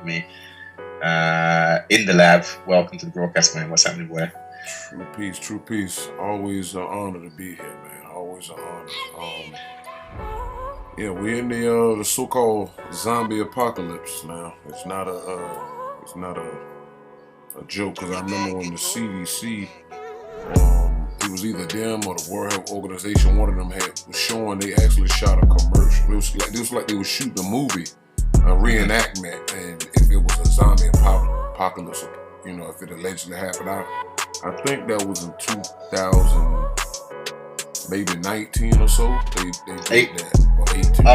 with me in the lab. Welcome to the broadcast, man. What's happening, boy? True peace, true peace. Always an honor to be here, man. Always an honor. Yeah, we're in the so-called zombie apocalypse now. It's not a joke, because I remember when the CDC, it was either them or the World Health Organization, one of them was showing, they actually shot a commercial. It was like they were shooting a movie, a reenactment, and if it was a zombie apocalypse, if it allegedly happened. I think that was in 2000, maybe 19 or so. They did that, or 18.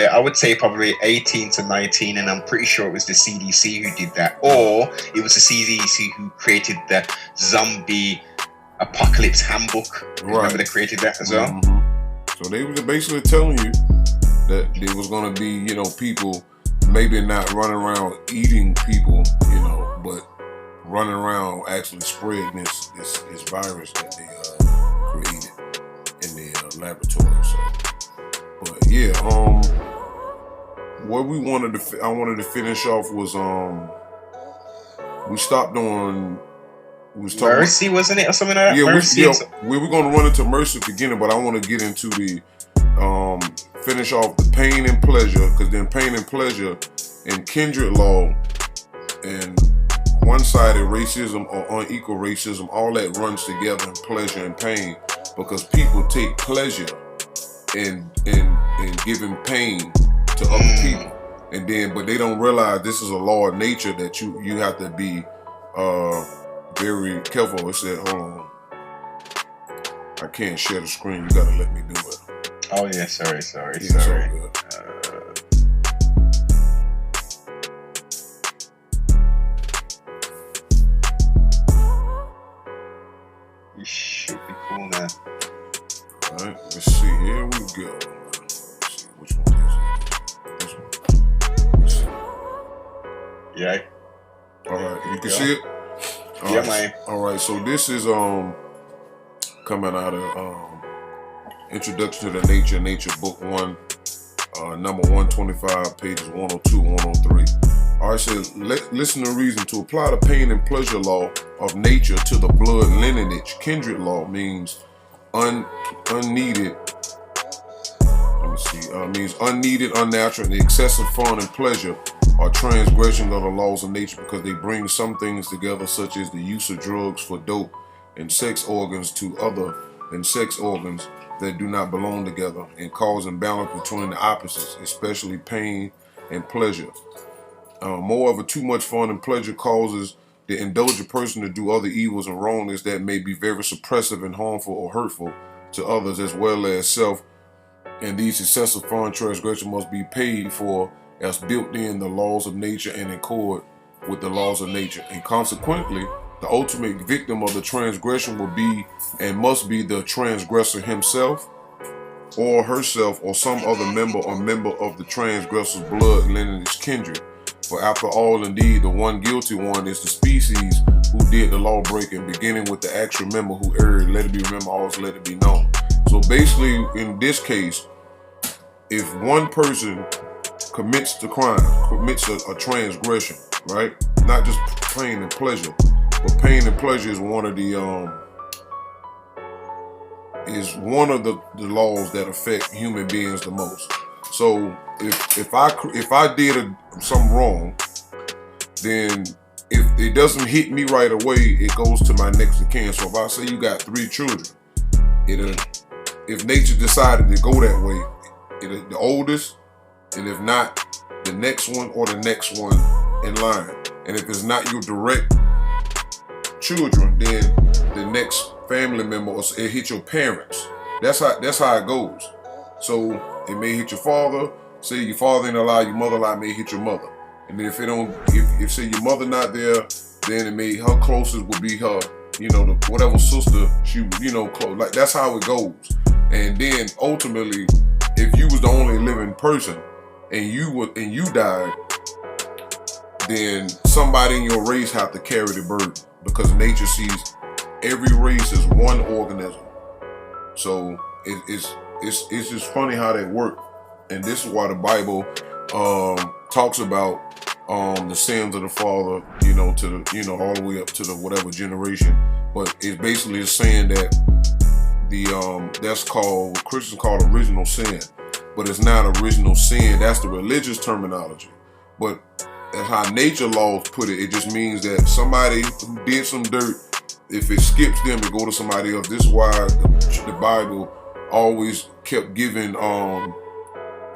I would say probably 18 to 19, and I'm pretty sure it was the CDC who did that, or it was the CDC who created the zombie apocalypse handbook. Right. Remember they created that as well? Mm-hmm. So they were basically telling you that there was going to be, people maybe not running around eating people, but running around actually spreading this virus that they created in the laboratory. So, but yeah, what I wanted to finish off was we stopped on. We was talking Mercy, wasn't it, or something like that? Yeah, we were going to run into Mercy at the beginning, but I want to get into the finish off the pain and pleasure, because then pain and pleasure and kindred law and one-sided racism or unequal racism, all that runs together in pleasure and pain, because people take pleasure in giving pain to other people, but they don't realize this is a law of nature that you have to be very careful. It said, hold on, I can't share the screen. You gotta let me do it. Oh yeah, sorry. You should be cool now. Alright, let's see. Here we go. Let's see, which one is it? This one. Let's see. Yeah. Alright, you can see it? Yeah, man. Alright, so this is coming out of Introduction to the Nature Book 1, number 125, pages 102, 103. Alright, so listen to reason. To apply the pain and pleasure law of nature to the blood lineage, kindred law means unneeded. Means unneeded, unnatural, and excessive fun and pleasure are transgression of the laws of nature, because they bring some things together, such as the use of drugs for dope and sex organs to other than sex organs that do not belong together, and cause imbalance between the opposites, especially pain and pleasure. Moreover, too much fun and pleasure causes the indulgent person to do other evils and wrongness that may be very suppressive and harmful or hurtful to others as well as self. And these excessive fun transgression must be paid for as built in the laws of nature and in accord with the laws of nature. And consequently, the ultimate victim of the transgression will be and must be the transgressor himself or herself, or some other member of the transgressor's blood lineage kindred. For after all, indeed, the one guilty one is the species who did the law breaking, beginning with the actual member who erred. Let it be remembered, always let it be known. So basically, in this case, if one person commits the crime, commits a transgression, right? Not just pain and pleasure, but pain and pleasure is one of the laws that affect human beings the most. So if I did something wrong, then if it doesn't hit me right away, it goes to my next of kin. So if I say you got 3 children, if nature decided to go that way, the oldest, and if not, the next one or the next one in line. And if it's not your direct children, then the next family member, it hit your parents. That's how it goes. So it may hit your father. Say your father ain't alive, your mother alive, may hit your mother. And then if say your mother not there, then it may, her closest would be her, whatever sister she, close. Like, that's how it goes. And then ultimately, if you was the only living person and you died, then somebody in your race have to carry the burden, because nature sees every race as one organism. So it's just funny how that works. And this is why the Bible talks about the sins of the father, you know, to the, you know, all the way up to the whatever generation. But it basically is saying that that's called, what Christians call original sin, but it's not original sin. That's the religious terminology. But that's how nature laws put it. It just means that somebody who did some dirt, if it skips them, it go to somebody else. This is why the Bible always kept giving,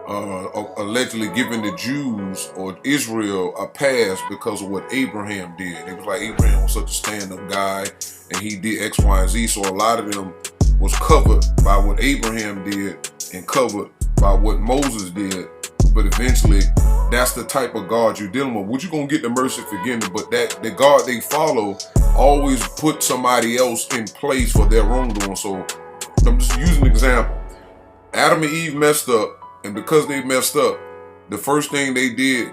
allegedly giving the Jews or Israel a pass because of what Abraham did. It was like Abraham was such a stand-up guy and he did X, Y, and Z. So a lot of them was covered by what Abraham did and covered by what Moses did. But eventually, that's the type of God you're dealing with. What you gonna get the mercy forgiveness, but that the God they follow always put somebody else in place for their wrongdoing. So I'm just using an example. Adam and Eve messed up, and because they messed up, the first thing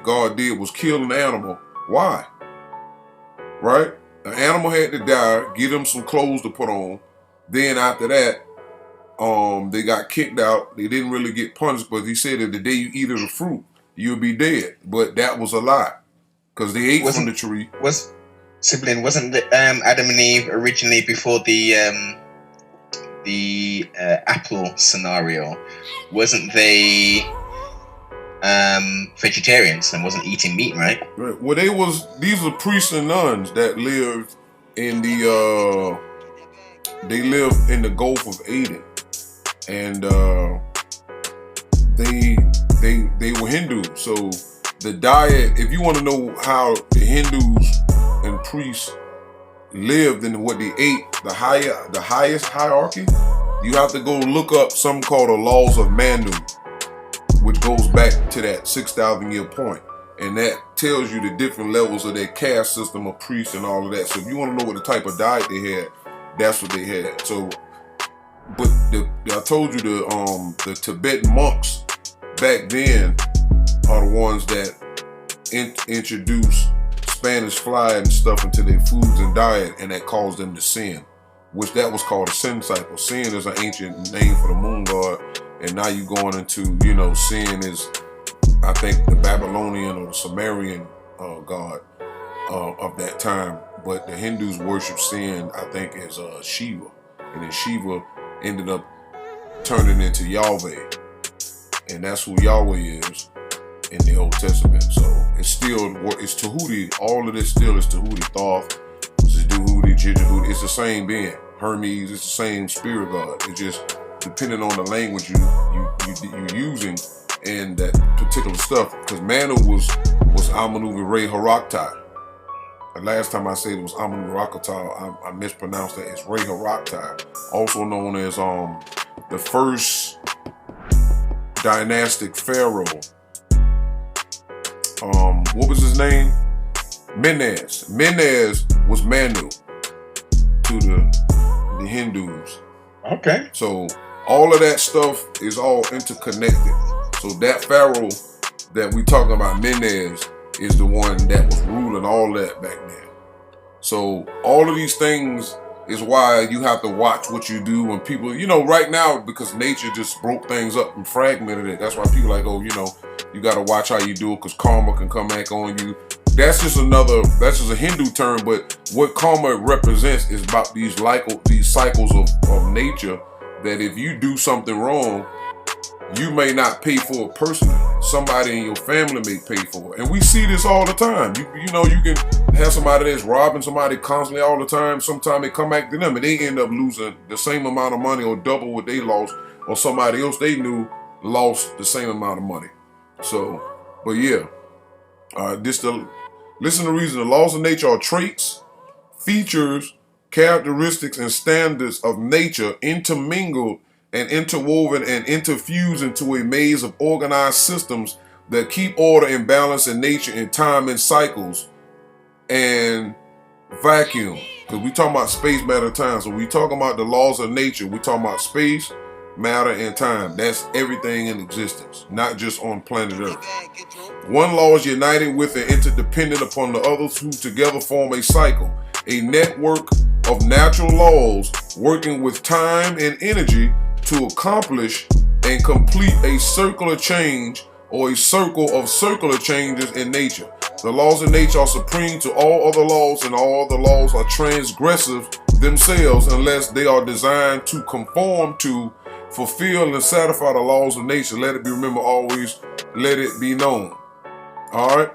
God did was kill an animal. Why? Right? The animal had to die, give them some clothes to put on. Then after that, they got kicked out. They didn't really get punished, but he said that the day you eat of the fruit, you'll be dead. But that was a lie, because they ate from the tree. Wasn't Adam and Eve originally before the apple scenario? Wasn't they vegetarians and wasn't eating meat, right? Right. Well, these are priests and nuns that lived in the Gulf of Aden, and they were Hindus. So the diet, if you want to know how the Hindus and priests lived and what they ate, the highest hierarchy, you have to go look up something called the laws of Manu, which goes back to that 6,000 year point. And that tells you the different levels of their caste system of priests and all of that. So if you want to know what the type of diet they had, that's what they had. So, but I told you the Tibetan monks back then are the ones that introduced Spanish fly and stuff into their foods and diet, and that caused them to sin, which that was called a sin cycle. Sin is an ancient name for the moon god, and now you're going into, you know, sin is, I think, the Babylonian or the Sumerian god of that time. But the Hindus worship sin, I think, as Shiva, and then Shiva ended up turning into Yahweh, and that's who Yahweh is in the Old Testament. So it's Tahuti. All of this still is Tahuti. Thoth, Zeduhuti, Jijahuti. It's the same being. Hermes. It's the same spirit god. It's just depending on the language you're using and that particular stuff. Because Manu was Amanu Ray Haraktai. The last time I said it was Amanu Rakata, I mispronounced that. It's Ray Haraktai, also known as the first dynastic pharaoh. What was his name? Menes. Menes was Manu to the Hindus. Okay. So all of that stuff is all interconnected. So that pharaoh that we talking about, Menes, is the one that was ruling all that back then. So all of these things is why you have to watch what you do when people, you know, right now, because nature just broke things up and fragmented it. That's why people are like, oh, you know, you got to watch how you do it because karma can come back on you. That's just a Hindu term, but what karma represents is about these cycles of nature, that if you do something wrong, you may not pay for it personally. Somebody in your family may pay for it. And we see this all the time. You know, you can have somebody that's robbing somebody constantly all the time. Sometimes they come back to them and they end up losing the same amount of money or double what they lost, or somebody else they knew lost the same amount of money. So, but yeah, listen to reason. The laws of nature are traits, features, characteristics, and standards of nature intermingled and interwoven and interfused into a maze of organized systems that keep order and balance in nature in time and cycles and vacuum. Because we talking about space, matter, time. So we talking about the laws of nature. We talking about space, matter, and time. That's everything in existence, not just on planet Earth. One law is united with and interdependent upon the others, who together form a cycle, a network of natural laws working with time and energy to accomplish and complete a circular change or a circle of circular changes in nature. The laws of nature are supreme to all other laws, and all other laws are transgressive themselves unless they are designed to conform to, fulfill, and satisfy the laws of nature. Let it be remembered always, let it be known. All right,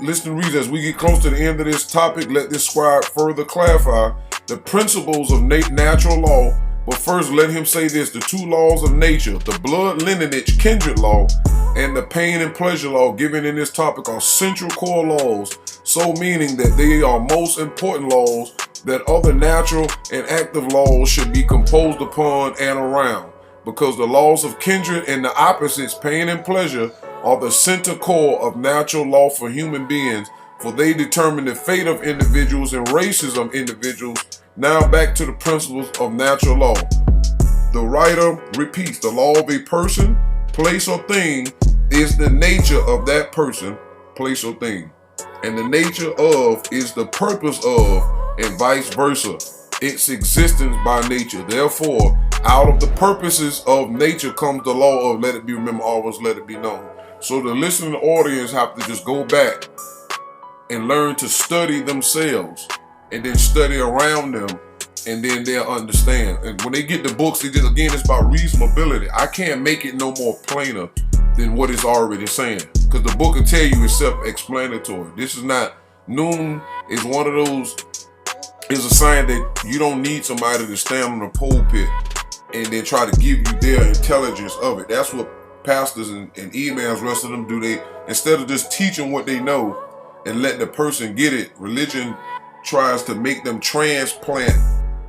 listen and read as we get close to the end of this topic. Let this scribe further clarify the principles of natural law. But first, let him say this: the two laws of nature, the blood lineage kindred law, and the pain and pleasure law given in this topic are central core laws, so meaning that they are most important laws that other natural and active laws should be composed upon and around, because the laws of kindred and the opposites, pain and pleasure, are the center core of natural law for human beings, for they determine the fate of individuals and races of individuals. Now back to the principles of natural law. The writer repeats: the law of a person, place, or thing is the nature of that person, place, or thing. And the nature of is the purpose of, and vice versa, its existence by nature. Therefore, out of the purposes of nature comes the law of let it be remembered always, let it be known. So the listening audience have to just go back and learn to study themselves, and then study around them, and then they'll understand. And when they get the books, it just, again, it's about reasonability. I can't make it no more plainer than what it's already saying, because the book will tell you it's self-explanatory. This is not, Noon is one of those, is a sign that you don't need somebody to stand on the pulpit and then try to give you their intelligence of it. That's what pastors and emails, rest of them do. They, instead of just teaching what they know and let the person get it, religion tries to make them transplant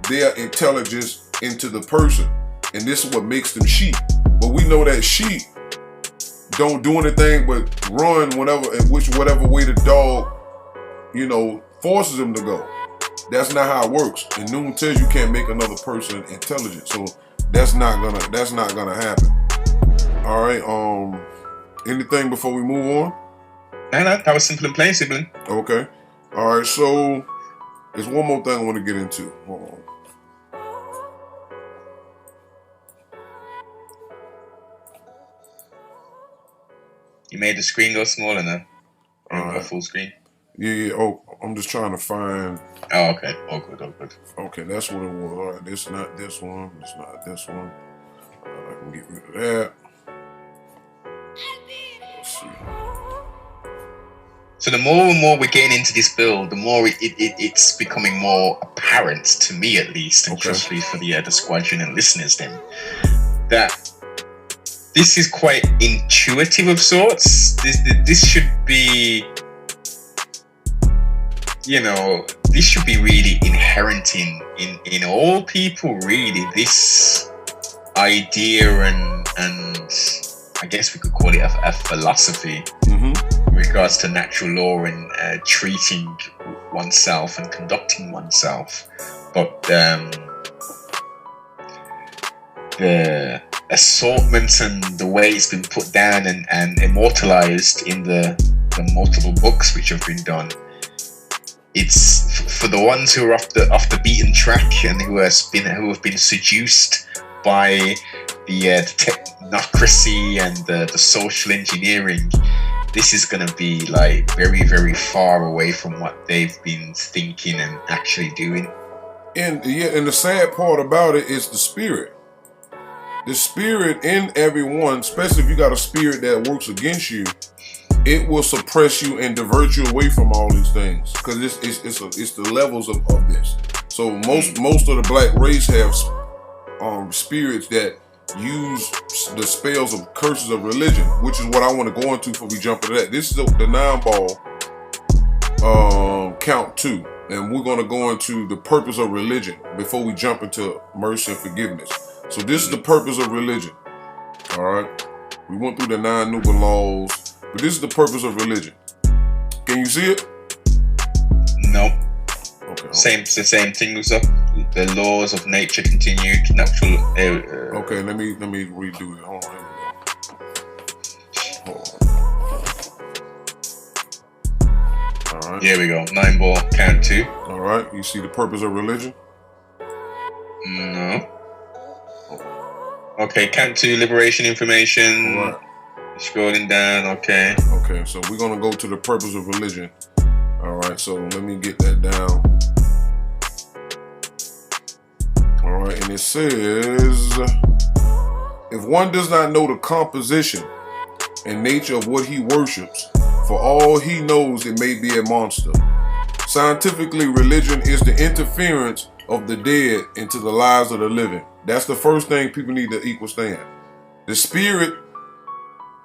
their intelligence into the person, and this is what makes them sheep. But we know that sheep don't do anything but run whatever way the dog, forces them to go. That's not how it works. And Noon tells you can't make another person intelligent, so that's not gonna happen. All right. Anything before we move on? No, that was simple and plain, sibling. Okay. All right. So there's one more thing I want to get into. Hold on. You made the screen go smaller now. Go full screen. Yeah. Oh, I'm just trying to find. Oh, okay. All good. Okay, that's what it was. All right, this not this one. It's not this one. I can get rid of that. Let's see. So the more and more we're getting into this build, the more it's becoming more apparent to me, at least, and especially for the squadron and listeners, then that this is quite intuitive of sorts. This should be, this should be really inherent in all people, really. This idea and I guess we could call it a philosophy in regards to natural law and treating oneself and conducting oneself. But the assortment and the way it's been put down and immortalized in the multiple books which have been done, it's for the ones who are off the beaten track and who have been seduced by the technocracy and the social engineering. This is going to be like very, very far away from what they've been thinking and actually doing. And the sad part about it is the spirit. The spirit in everyone, especially if you got a spirit that works against you, it will suppress you and divert you away from all these things, because it's the levels of this. So most of the black race have spirits that use the spells of curses of religion, which is what I want to go into before we jump into that. This is the 9-ball count 2, and we're going to go into the purpose of religion before we jump into mercy and forgiveness. So this is the purpose of religion. All right, we went through the 9 Nuba laws, but this is the purpose of religion. Can you see it? Nope. Okay. The same thing was up. The laws of nature continued. Natural. Okay, let me redo it. Hold on. Here we go. Hold on. All right. Here we go. 9-ball count 2. All right. You see the purpose of religion? No. Okay, count 2. Liberation, information. All right. Scrolling down, okay. Okay, so we're gonna go to the purpose of religion. All right, so let me get that down. All right, and it says, if one does not know the composition and nature of what he worships, for all he knows, it may be a monster. Scientifically, religion is the interference of the dead into the lives of the living. That's the first thing people need to understand. The spirit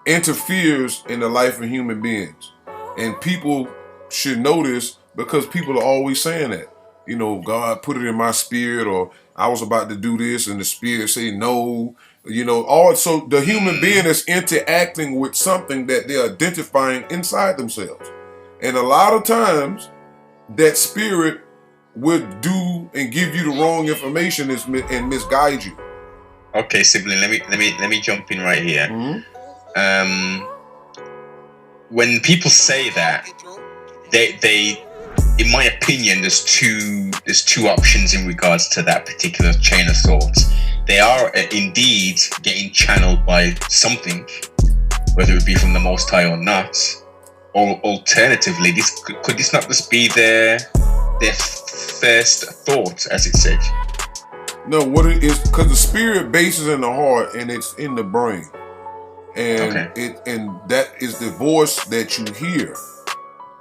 interferes in the life of human beings. And people should know this because people are always saying that. You know, God put it in my spirit, or I was about to do this and the spirit say no. You know, so the human being is interacting with something that they're identifying inside themselves. And a lot of times that spirit would do and give you the wrong information and misguide you. Okay, sibling, let me jump in right here. When people say that, they in my opinion, there's two options in regards to that particular chain of thought. They are indeed getting channeled by something, whether it be from the Most High or not. Or alternatively, could this not just be their first thought, as it said? No, what it is, because the spirit bases in the heart and it's in the brain, and and that is the voice that you hear.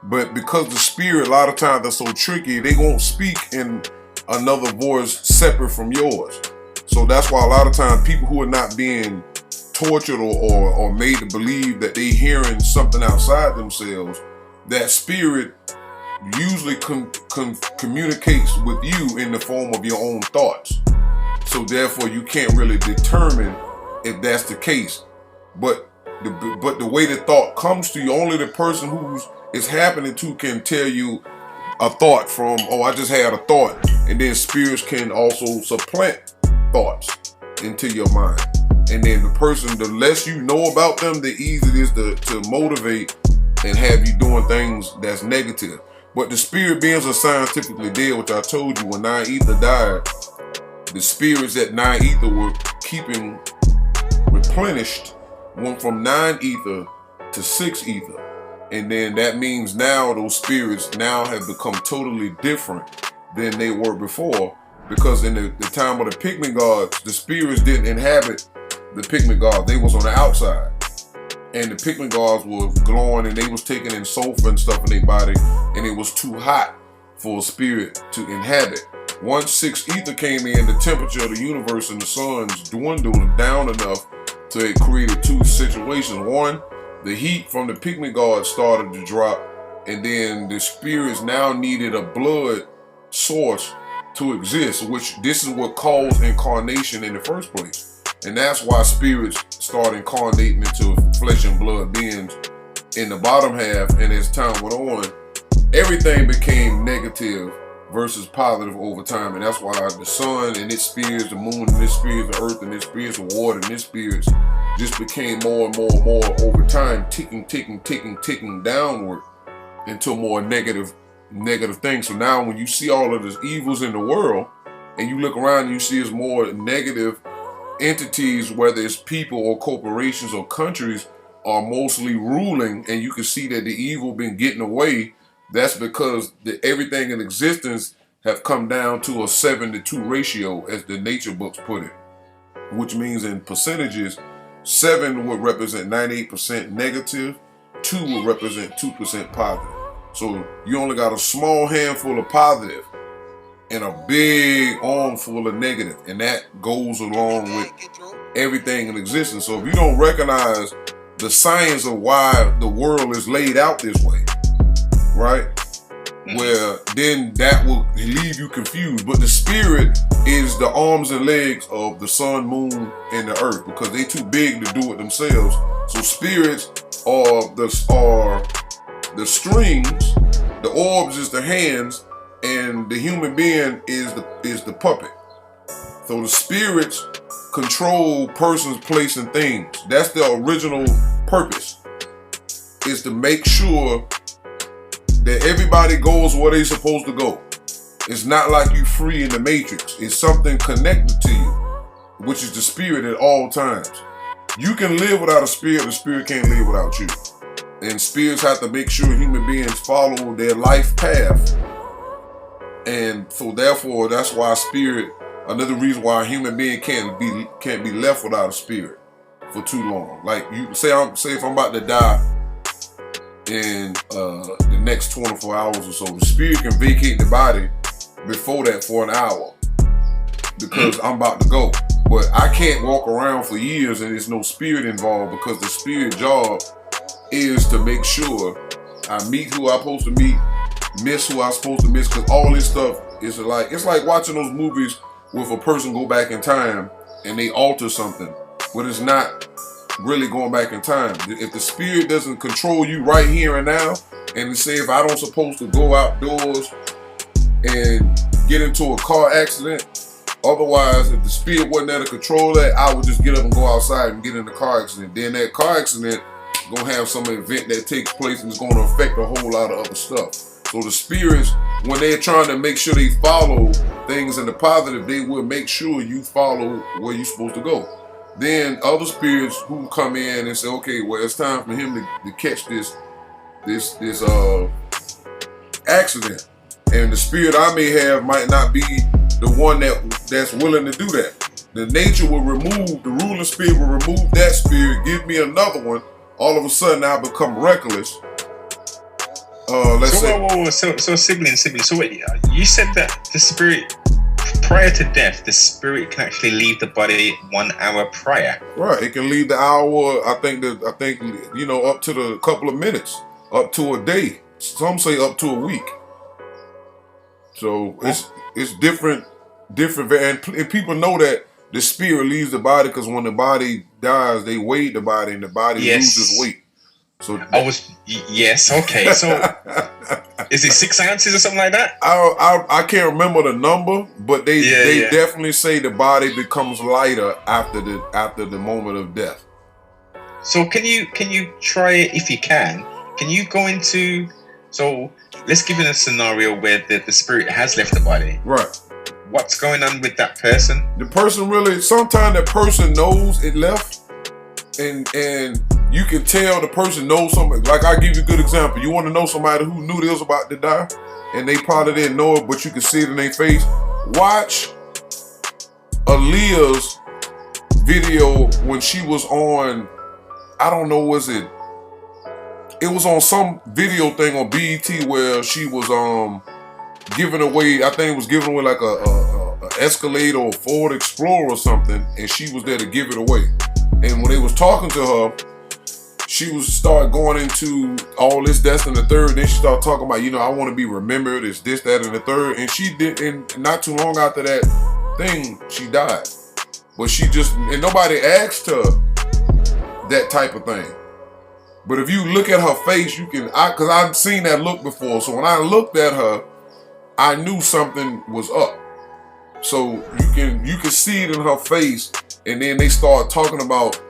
But because the spirit, a lot of times, they're so tricky, they won't speak in another voice separate from yours. So that's why a lot of times people who are not being tortured or made to believe that they hearing something outside themselves, that spirit usually communicates with you in the form of your own thoughts. So therefore you can't really determine if that's the case. But the way the thought comes to you, only the person who's it's happening to can tell you a thought from, oh, I just had a thought. And then spirits can also supplant thoughts into your mind. And then the person, the less you know about them, the easier it is to motivate and have you doing things that's negative. But the spirit beings are scientifically dead, which I told you when Nine Ether died, the spirits that Nine Ether were keeping replenished went from 9 Ether to 6 Ether. And then that means now those spirits now have become totally different than they were before. Because in the time of the Pygmy gods, the spirits didn't inhabit the Pygmy gods. They was on the outside. And the Pygmy gods were glowing and they was taking in sulfur and stuff in their body. And it was too hot for a spirit to inhabit. Once 6 Ether came in, the temperature of the universe and the suns dwindled down enough to it created two situations. One, the heat from the Pygmy gods started to drop, and then the spirits now needed a blood source to exist, which this is what caused incarnation in the first place. And that's why spirits start incarnating into flesh and blood beings in the bottom half, and as time went on, everything became negative versus positive over time. And that's why the sun and its spirits, the moon and its spirits, the earth and its spirits, the water and its spirits just became more and more and more over time, ticking downward into more negative things. So now when you see all of these evils in the world and you look around and you see it's more negative entities, whether it's people or corporations or countries, are mostly ruling, and you can see that the evil been getting away. That's because everything in existence have come down to a 7-to-2 ratio, as the nature books put it, which means in percentages, 7 would represent 98% negative, 2 would represent 2% positive. So you only got a small handful of positive and a big armful of negative, and that goes along with everything in existence. So if you don't recognize the science of why the world is laid out this way, right? Where then that will leave you confused. But the spirit is the arms and legs of the sun, moon, and the earth, because they too big to do it themselves. So spirits are the strings, the orbs is the hands, and the human being is the puppet. So the spirits control persons, place, and things. That's the original purpose, is to make sure that everybody goes where they're supposed to go. It's not like you free in the matrix. It's something connected to you, which is the spirit at all times. You can live without a spirit. The spirit can't live without you. And spirits have to make sure human beings follow their life path. And so therefore, that's why spirit, another reason why a human being can't be left without a spirit for too long. Like you say if I'm about to die in the next 24 hours or so, the spirit can vacate the body before that for an hour because I'm about to go. But I can't walk around for years and there's no spirit involved, because the spirit job is to make sure I meet who I'm supposed to meet, miss who I'm supposed to miss, because all this stuff is like, it's like watching those movies with a person go back in time and they alter something, but it's not really going back in time. If the spirit doesn't control you right here and now, and say if I don't supposed to go outdoors and get into a car accident, otherwise if the spirit wasn't there to control that, I would just get up and go outside and get in the car accident. Then that car accident gonna have some event that takes place and it's gonna affect a whole lot of other stuff. So the spirits, when they're trying to make sure they follow things in the positive, they will make sure you follow where you're supposed to go. Then other spirits who come in and say, okay, well, it's time for him to catch this accident. And the spirit I may have might not be the one that's willing to do that. The nature will remove, the ruling spirit will remove that spirit, give me another one. All of a sudden I become reckless. So sibling. So wait, you said that the spirit, prior to death, the spirit can actually leave the body 1 hour prior. Right, it can leave the hour. I think you know, up to the couple of minutes, up to a day. Some say up to a week. So it's different, and people know that the spirit leaves the body because when the body dies, they weigh the body and the body loses weight. So yes, okay. So is it 6 ounces or something like that? I can't remember the number, but they definitely say the body becomes lighter after the moment of death. So can you try it if you can? Can you go into, so let's give it a scenario where the spirit has left the body. Right. What's going on with that person? The person really, sometimes that person knows it left, and you can tell the person knows something. Like, I'll give you a good example. You want to know somebody who knew they was about to die, and they probably didn't know it, but you can see it in their face. Watch Aaliyah's video when she was on, I don't know, it was on some video thing on BET where she was giving away, I think it was giving away like a Escalade or a Ford Explorer or something, and she was there to give it away. And when they was talking to her, she was start going into all this, that's, and the third. Then she started talking about, you know, I want to be remembered, it's this, that, and the third. And she did, and not too long after that thing, she died. But she just, and nobody asked her that type of thing. But if you look at her face, you can, because I've seen that look before. So when I looked at her, I knew something was up. So you can see it in her face, and then they start talking about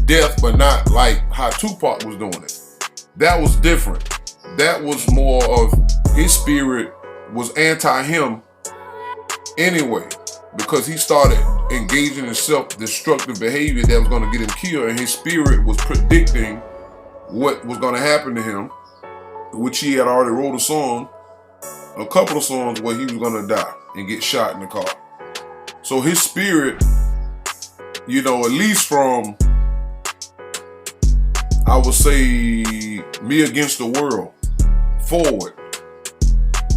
death, but not like how Tupac was doing it. That was different. That was more of his spirit was anti him anyway, because he started engaging in self-destructive behavior that was going to get him killed, and his spirit was predicting what was going to happen to him, which he had already wrote a couple of songs where he was going to die and get shot in the car. So his spirit, you know, at least from, I would say, Me Against the World forward,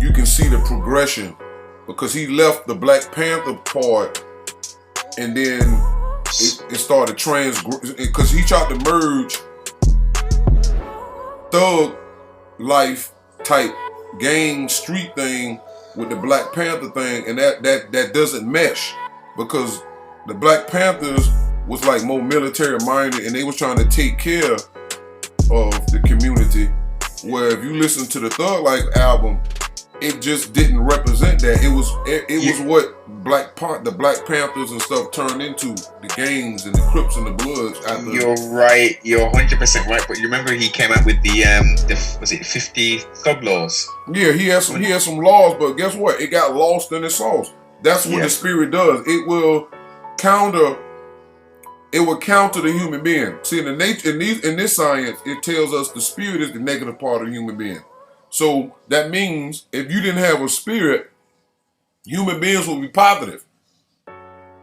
you can see the progression, because he left the Black Panther part, and then it started because he tried to merge thug life type gang street thing with the Black Panther thing, and that doesn't mesh, because the Black Panthers was like more military minded, and they was trying to take care of the community, where if you listen to the Thug Life album, it just didn't represent that. It was what the Black Panthers and stuff turned into, the gangs and the Crips and the Bloods. You're right. You're 100% right. But you remember he came out with the was it 50 Thug Laws? Yeah, he has some laws, but guess what? It got lost in the sauce. That's what the spirit does. It will counter it would counter the human being. See, in the nature in this science, it tells us the spirit is the negative part of the human being. So that means if you didn't have a spirit, human beings will be positive.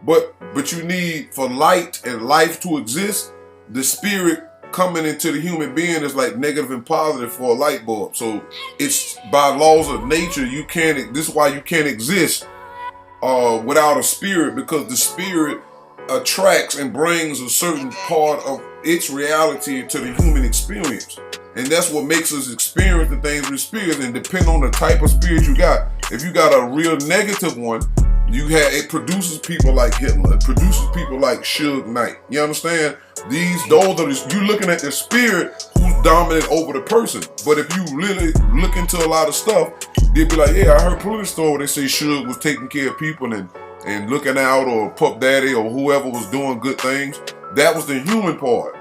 But you need for light and life to exist, the spirit coming into the human being is like negative and positive for a light bulb. So it's by laws of nature, you can't. This is why you can't exist without a spirit, because the spirit attracts and brings a certain part of its reality into the human experience. And that's what makes us experience the things we experience. And depending on the type of spirit you got, if you got a real negative one, it produces people like Hitler. It produces people like Suge Knight. You understand? You looking at the spirit who's dominant over the person. But if you really look into a lot of stuff, they'll be like, yeah, I heard police story where they say Suge was taking care of people and looking out, or Puff Daddy or whoever was doing good things. That was the human part.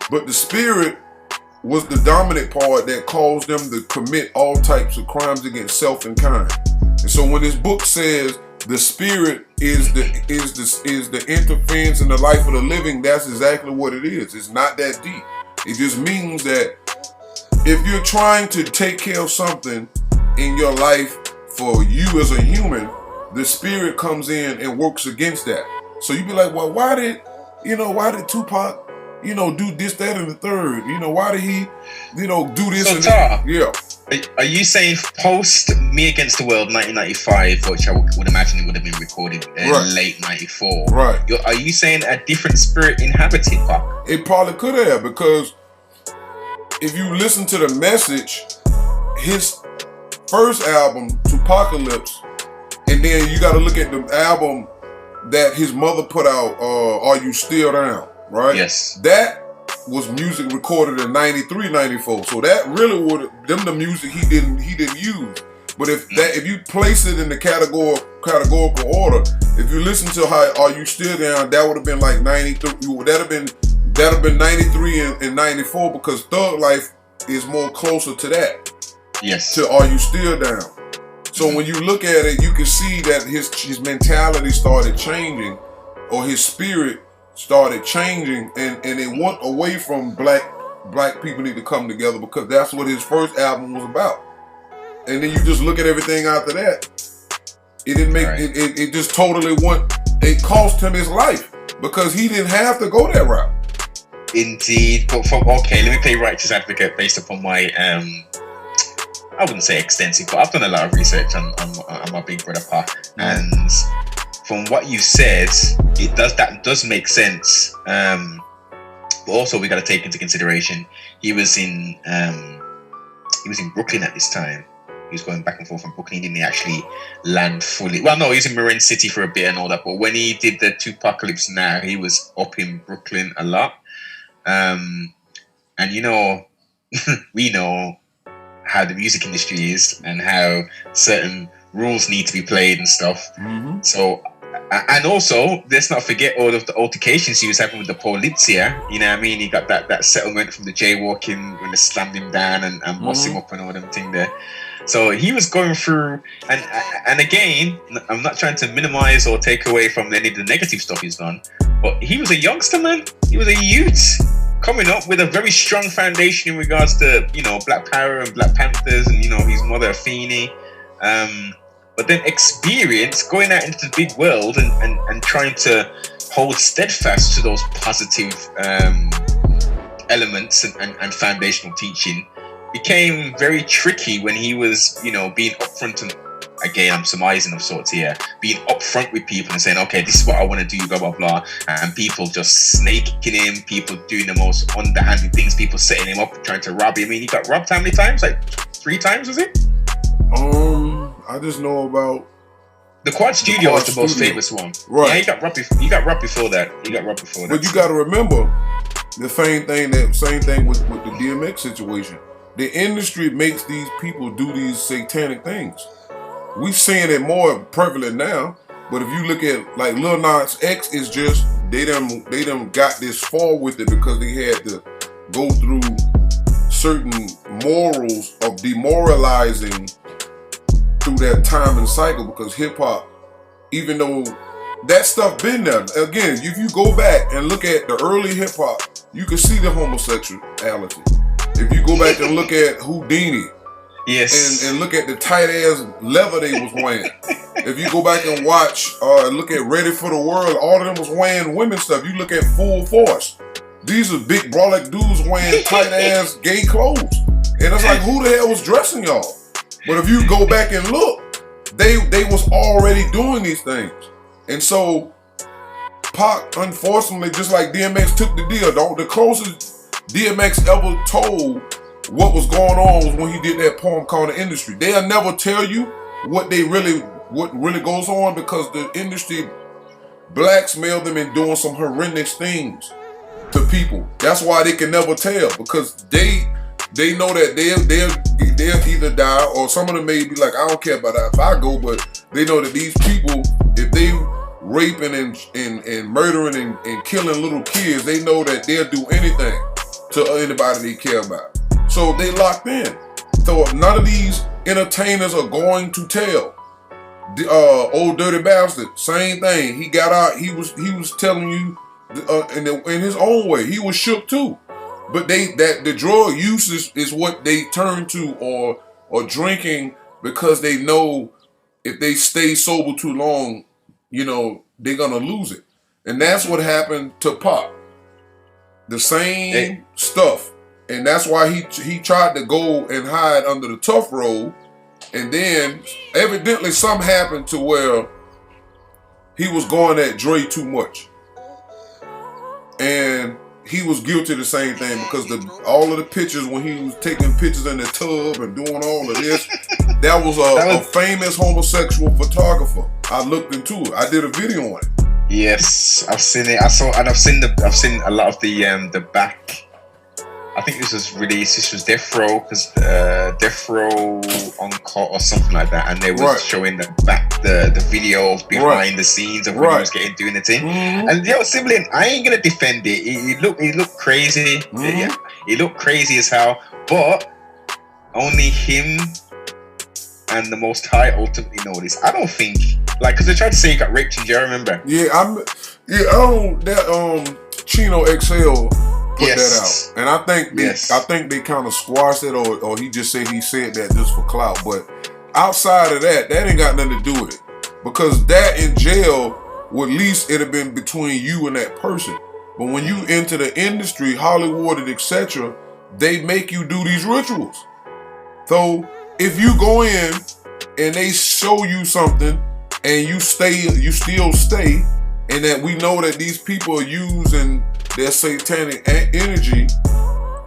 But the spirit was the dominant part that caused them to commit all types of crimes against self and kind. And so when this book says the spirit is the interference in the life of the living, that's exactly what it is. It's not that deep. It just means that if you're trying to take care of something in your life for you as a human, the spirit comes in and works against that. So you be like, well, why did Tupac, do this, that, and the third? Why did he, do this? So, and Tar, yeah. Are you saying post Me Against the World 1995, which I would imagine it would have been recorded late 94? Right. Are you saying a different spirit inhabited Pac? It probably could have, because if you listen to the message, his first album, Tupacalypse, and then you got to look at the album that his mother put out, Are You Still Down? Right? Yes. That was music recorded in 93, 94. So that really would the music he didn't use. But if you place it in the categorical order, if you listen to how Are You Still Down, that would have been like 93. That'd have been 93 and 94, because Thug Life is more closer to that. Yes. To Are You Still Down? So when you look at it, you can see that his mentality started changing, or his spirit started changing, and it went away from black people need to come together, because that's what his first album was about. And then you just look at everything after that. It didn't make it just totally went. It cost him his life, because he didn't have to go that route. Indeed, but let me play righteous advocate based upon my I wouldn't say extensive, but I've done a lot of research on my big brother Pac, and from what you said, that does make sense. But also we got to take into consideration he was in Brooklyn at this time. He was going back and forth from Brooklyn. He didn't actually land fully. Well, no, he was in Marin City for a bit and all that. But when he did the Tupacalypse Now, he was up in Brooklyn a lot. And we know how the music industry is and how certain rules need to be played and stuff. Mm-hmm. So, and also, let's not forget all of the altercations he was having with the Polizia. You know what I mean? He got that settlement from the jaywalking when they slammed him down and bossed him up and all them thing there. So he was going through, and again, I'm not trying to minimize or take away from any of the negative stuff he's done, but he was a youngster, man. He was a youth coming up with a very strong foundation in regards to, Black Power and Black Panthers and, his mother, Afeni. But then experience going out into the big world and trying to hold steadfast to those positive elements and foundational teaching became very tricky when he was, being upfront, and again, I'm surmising of sorts here, being upfront with people and saying, okay, this is what I want to do, blah, blah, blah, and people just snaking him, people doing the most underhanded things, people setting him up, trying to rob him. I mean, he got robbed how many times? Like 3 times, was it? I just know about the Quad Studio was the most famous one. Right. Yeah, he got robbed before that. But you got to remember the same thing with the DMX situation. The industry makes these people do these satanic things. We're seeing it more prevalent now. But if you look at like Lil Nas X, is just they done got this far with it because they had to go through certain morals of demoralizing through that time and cycle, because hip hop, even though that stuff been there. Again, if you go back and look at the early hip hop, you can see the homosexuality. If you go back and look at Houdini, Yes. and look at the tight ass leather they was wearing. If you go back and watch, look at Ready for the World, all of them was wearing women's stuff. You look at Full Force. These are big brolic dudes wearing tight ass gay clothes. And it's like, who the hell was dressing y'all? But if you go back and look, they was already doing these things. And so Pac, unfortunately, just like DMX took the deal, the closest DMX ever told what was going on was when he did that poem called The Industry. They'll never tell you what really goes on, because the industry blackmail them in doing some horrendous things to people. That's why they can never tell, because they know that they'll either die, or some of them may be like, I don't care about that if I go, but they know that these people, if they raping and murdering and killing little kids, they know that they'll do anything to anybody they care about. So they locked in. So none of these entertainers are going to tell. The Old Dirty Bastard, same thing. He got out. He was telling you in his own way. He was shook too. But the drug use is what they turn to, or drinking, because they know if they stay sober too long, they're gonna lose it. And that's what happened to Pop. The same stuff. And that's why he tried to go and hide under the Tough Road. And then evidently something happened to where he was going at Dre too much. And he was guilty of the same thing, because all of the pictures when he was taking pictures in the tub and doing all of this, that was a famous homosexual photographer. I looked into it. I did a video on it. Yes, I've seen it. I've seen a lot of the back. I think this was released. This was Death Row, because Death Row Uncut or something like that, and they was showing the videos behind the scenes of when he was doing the thing. Mm-hmm. And Sibling, I ain't gonna defend it. It looked crazy. Mm-hmm. Yeah, it looked crazy as hell. But only him and the Most High ultimately know this. I don't think, because they tried to say he got raped in jail. Remember? Chino XL. Put that out, and I think they kind of squashed it, or he just said that just for clout. But outside of that ain't got nothing to do with it, because that in jail, well, at least it'd have been between you and that person. But when you enter the industry, Hollywood and etc., they make you do these rituals. So if you go in and they show you something and you still stay, and that we know that these people are using their satanic energy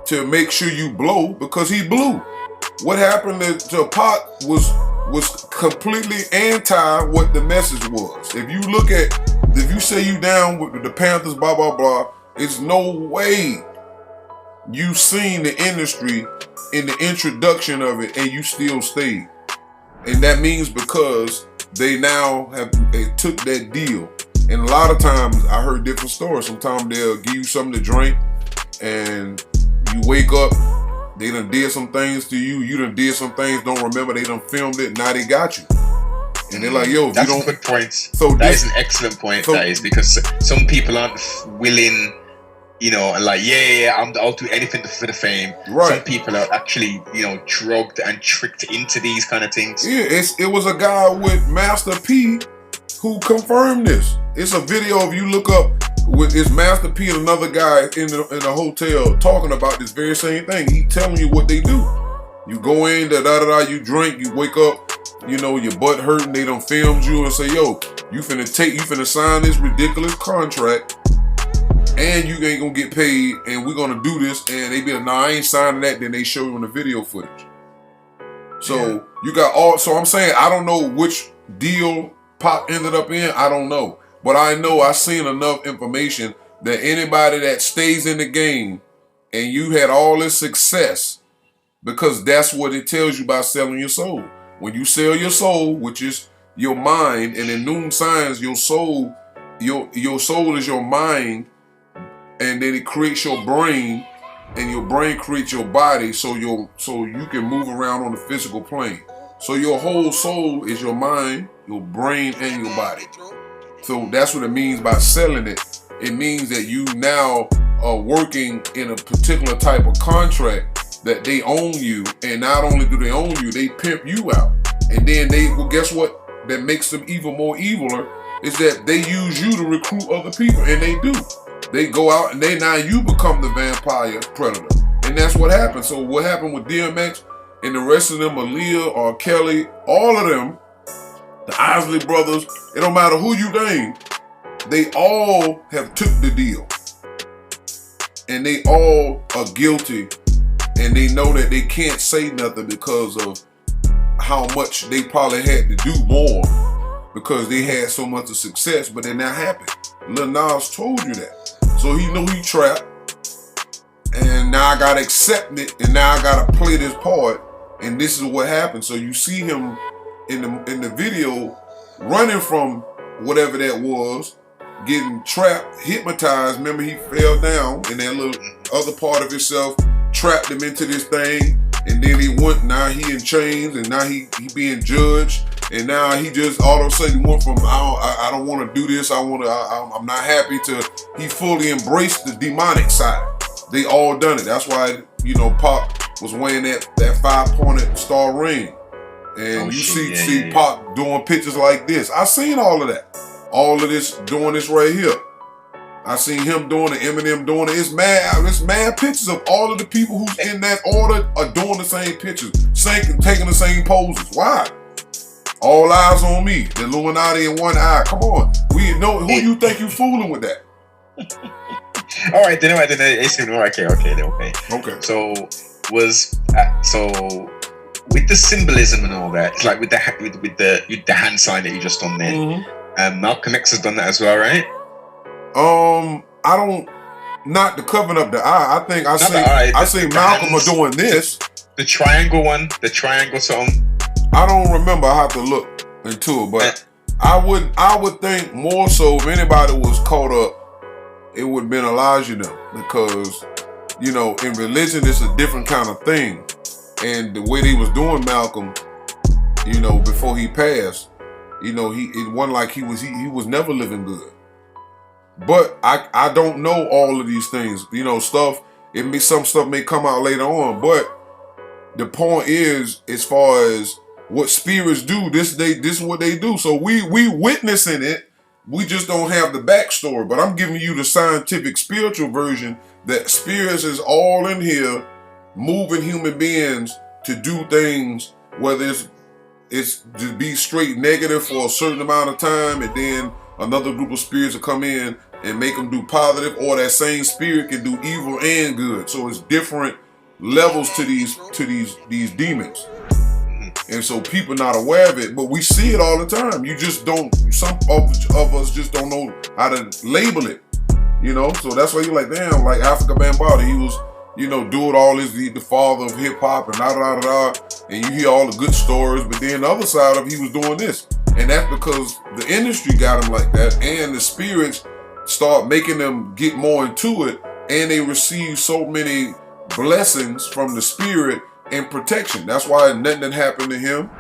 to make sure you blow, because he blew. What happened to Pac was completely anti what the message was. If you say you down with the Panthers, blah blah blah, it's no way you seen the industry in the introduction of it and you still stayed. And that means because they now they took that deal. And a lot of times I heard different stories. Sometimes they'll give you something to drink and you wake up, they done did some things to you, you done did some things, don't remember, they done filmed it, now they got you. And they're like, yo, that's a good point. So that is an excellent point, that is, because some people aren't willing, and like, I'll do anything for the fame. Right. Some people are actually, drugged and tricked into these kind of things. Yeah, it was a guy with Master P who confirmed this. It's a video of you look up with his Master P and another guy in the hotel talking about this very same thing. He telling you what they do. You go in, you drink, you wake up, your butt hurting, they done filmed you and say, yo, you finna sign this ridiculous contract and you ain't gonna get paid and we're gonna do this, and they be like, nah, I ain't signing that, then they show you in the video footage. So you got so I'm saying, I don't know which deal Pop ended up in, I don't know. But I know I seen enough information that anybody that stays in the game and you had all this success, because that's what it tells you by selling your soul. When you sell your soul, which is your mind, and in Noon Science, your soul is your mind, and then it creates your brain, and your brain creates your body, so you can move around on the physical plane. So your whole soul is your mind, your brain, and your body. So that's what it means by selling it. It means that you now are working in a particular type of contract that they own you, and not only do they own you, they pimp you out. And then well, guess what? That makes them even more eviler is that they use you to recruit other people, and they do. They go out and now you become the vampire predator, and that's what happened. So what happened with DMX and the rest of them, Aaliyah or Kelly, all of them, the Isley brothers, it don't matter who you name, they all have took the deal, and they all are guilty, and they know that they can't say nothing because of how much they probably had to do more because they had so much of success, but they're not happy. Lil Nas told you that. So he knew he trapped, and now I gotta accept it, and now I gotta play this part, and this is what happened. So you see him in the video running from whatever that was, getting trapped, hypnotized. Remember, he fell down, and that little other part of himself trapped him into this thing, and then he went. Now he in chains, and now he being judged, and now he just all of a sudden went from I don't want to do this. I'm not happy to he fully embraced the demonic side. They all done it. That's why Pac was wearing that 5-pointed star ring, and see Pac doing pictures like this. I seen all of that. All of this, doing this right here. I seen him doing it, Eminem doing it. It's mad pictures of all of the people who's in that order are doing the same pictures, taking the same poses. Why? All eyes on me. The Illuminati in one eye. Come on. We know who you think you fooling with that. All right, then. Okay. So with the symbolism and all that, it's like with the hand sign that you just done there. Mm-hmm. Malcolm X has done that as well, right? I don't. Not the covering up the eye. I think I see Malcolm are doing this. The triangle one, the triangle song. I don't remember. I have to look into it, but I would think more so if anybody was caught up, it would have been Elijah now, because in religion it's a different kind of thing, and the way they was doing Malcolm, before he passed, it wasn't like he was never living good. But I don't know all of these things, some stuff may come out later on, but the point is, as far as what spirits do, this is what they do. So we witnessing it. We just don't have the backstory. But I'm giving you the scientific spiritual version that spirits is all in here, moving human beings to do things, whether it's to be straight negative for a certain amount of time, and then another group of spirits will come in and make them do positive, or that same spirit can do evil and good. So it's different levels to these demons. And so people not aware of it, but we see it all the time. You just don't, some of us just don't know how to label it, So that's why you're like, damn, like Africa Bambaataa, he was, doing all this, the father of hip hop and and you hear all the good stories, but then the other side of he was doing this. And that's because the industry got him like that, and the spirits start making them get more into it, and they receive so many blessings from the spirit and protection. That's why nothing happened to him.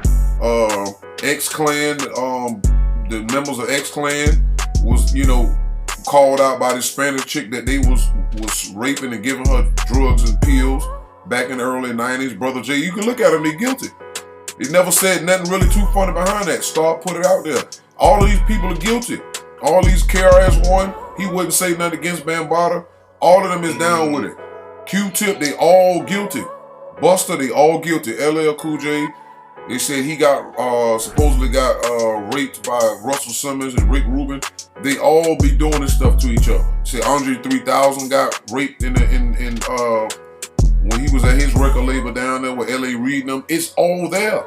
X-Clan, the members of X-Clan was, called out by this Spanish chick that they was raping and giving her drugs and pills back in the early 90s. Brother Jay, you can look at him, they guilty. He never said nothing really too funny behind that. Star put it out there. All of these people are guilty. All these KRS-One, he wouldn't say nothing against Bambaataa. All of them is down with it. Q-Tip, they all guilty. Buster, they all guilty. LL Cool J, they said he supposedly got raped by Russell Simmons and Rick Rubin. They all be doing this stuff to each other. Say Andre 3000 got raped in when he was at his record label down there with LA Reid and them. It's all there.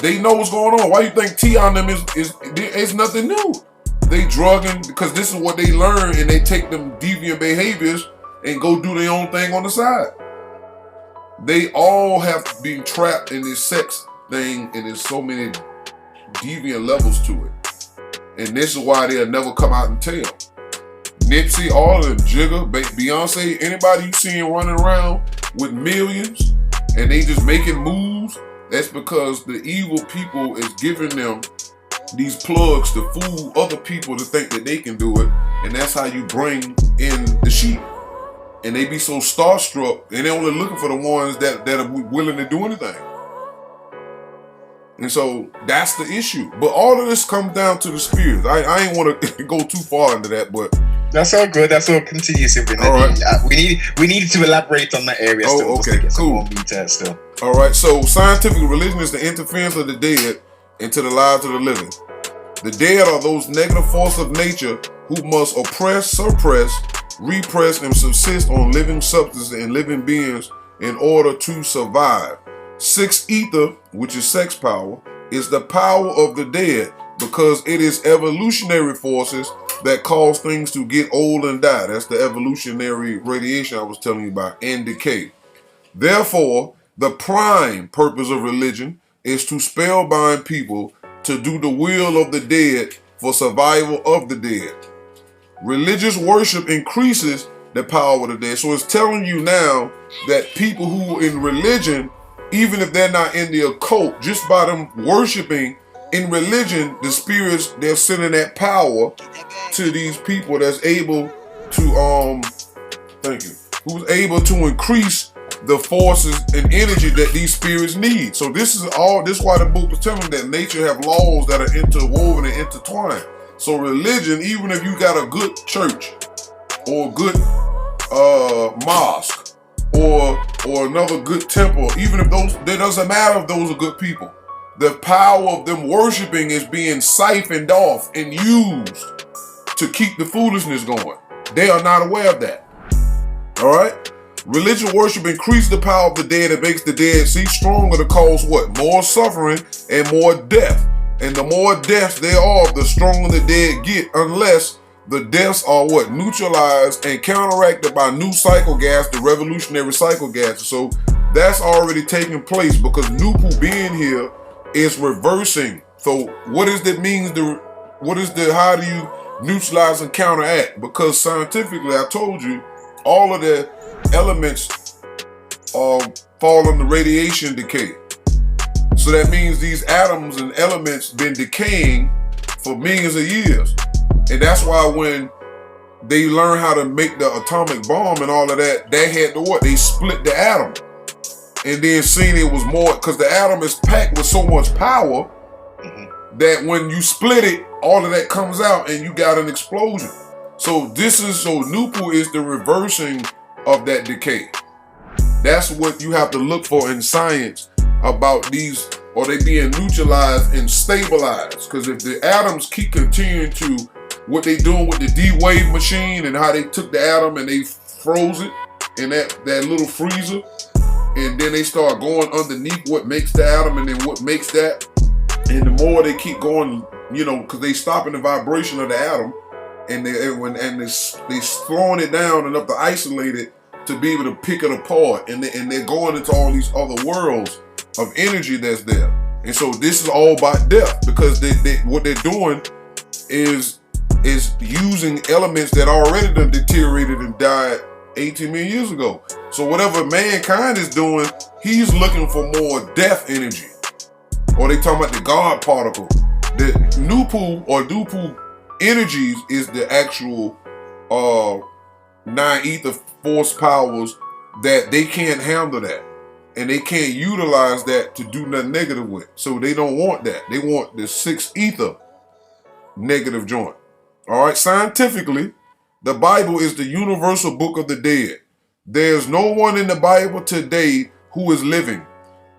They know what's going on. Why you think T on them is nothing new? They drugging because this is what they learn, and they take them deviant behaviors and go do their own thing on the side. They all have been trapped in this sex thing, and there's so many deviant levels to it. And this is why they'll never come out and tell. Nipsey, all of them, Jigga, Beyonce, anybody you seeing running around with millions and they just making moves, that's because the evil people is giving them these plugs to fool other people to think that they can do it, and that's how you bring in the sheep. And they be so starstruck, and they only looking for the ones that are willing to do anything. And so that's the issue. But all of this comes down to the spirits. I ain't want to go too far into that, but that's all good. That's all continuous. All right. We need to elaborate on that area still. Okay, just to get some cool. more detail still. All right. So scientific religion is the interference of the dead into the lives of the living. The dead are those negative forces of nature who must oppress, suppress, repress, and subsist on living substances and living beings in order to survive. Sixth ether, which is sex power, is the power of the dead because it is evolutionary forces that cause things to get old and die. That's the evolutionary radiation I was telling you about, and decay. Therefore, the prime purpose of religion is to spellbind people to do the will of the dead for survival of the dead. Religious worship increases the power of the dead. So it's telling you now that people who in religion, even if they're not in the occult, just by them worshiping in religion, the spirits, they're sending that power to these people that's able to who's able to increase the forces and energy that these spirits need. So this is why the book was telling that nature have laws that are interwoven and intertwined. So religion, even if you got a good church or a good mosque or another good temple, even if those, it doesn't matter if those are good people. The power of them worshiping is being siphoned off and used to keep the foolishness going. They are not aware of that. All right? Religious worship increases the power of the dead. It makes the dead see stronger to cause what? More suffering and more death. And the more deaths there are, the stronger the dead get, unless the deaths are what? Neutralized and counteracted by new cycle gas, the revolutionary cycle gas. So that's already taking place because Nupu being here is reversing. So what does that mean? How do you neutralize and counteract? Because scientifically, I told you, all of the elements fall under radiation decay. So that means these atoms and elements been decaying for millions of years. And that's why when they learn how to make the atomic bomb and all of that, they had to what? They split the atom. And then seen it was more, because the atom is packed with so much power that when you split it, all of that comes out and you got an explosion. So Nupu is the reversing of that decay. That's what you have to look for in science about these, or they being neutralized and stabilized. Because if the atoms keep continuing to what they doing with the D-Wave machine and how they took the atom and they froze it in that little freezer, and then they start going underneath what makes the atom and then what makes that, and the more they keep going, because they stopping the vibration of the atom, and they're slowing it down enough to isolate it to be able to pick it apart, and they're going into all these other worlds of energy that's there. And so this is all about death, because what they're doing is using elements that already done deteriorated and died 18 million years ago. So whatever mankind is doing, he's looking for more death energy. Or they talking about the God particle. The Nupu or Dupu energies is the actual 9 ether force powers that they can't handle that. And they can't utilize that to do nothing negative with. So they don't want that. They want the 6 ether negative joint. All right, scientifically, the Bible is the universal book of the dead. There's no one in the Bible today who is living.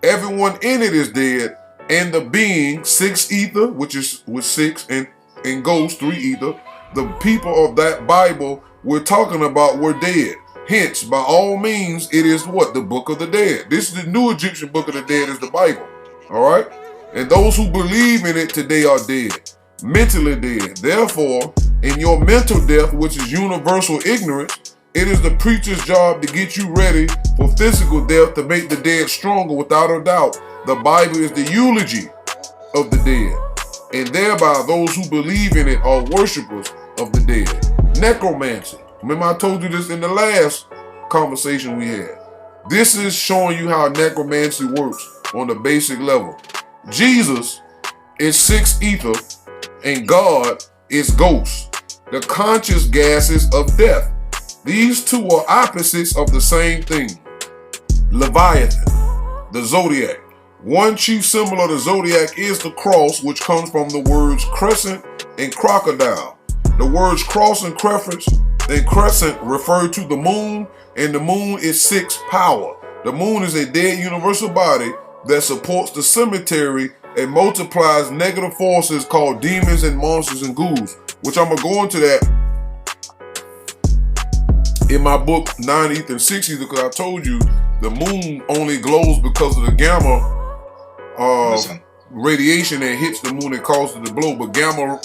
Everyone in it is dead, and the being 6 ether, which is with 6, and ghost 3 ether, the people of that Bible we're talking about were dead. Hence, by all means, it is what? The book of the dead. This is the new Egyptian book of the dead, is the Bible. All right? And those who believe in it today are dead. Mentally dead. Therefore, in your mental death, which is universal ignorance, it is the preacher's job to get you ready for physical death to make the dead stronger without a doubt. The Bible is the eulogy of the dead. And thereby, those who believe in it are worshipers of the dead. Necromancy. Remember I told you this in the last conversation we had. This is showing you how necromancy works on the basic level. Jesus is 6 ether, and God is ghost, the conscious gases of death. These two are opposites of the same thing. Leviathan, the zodiac. One chief symbol of the zodiac is the cross, which comes from the words crescent and crocodile. The words cross and crescent refer to the moon, and the moon is 6 power. The moon is a dead universal body that supports the cemetery and multiplies negative forces called demons and monsters and ghouls, which I'm going to go into that in my book 9 ether and 6 ether, because I told you the moon only glows because of the gamma radiation that hits the moon and causes it to blow. But gamma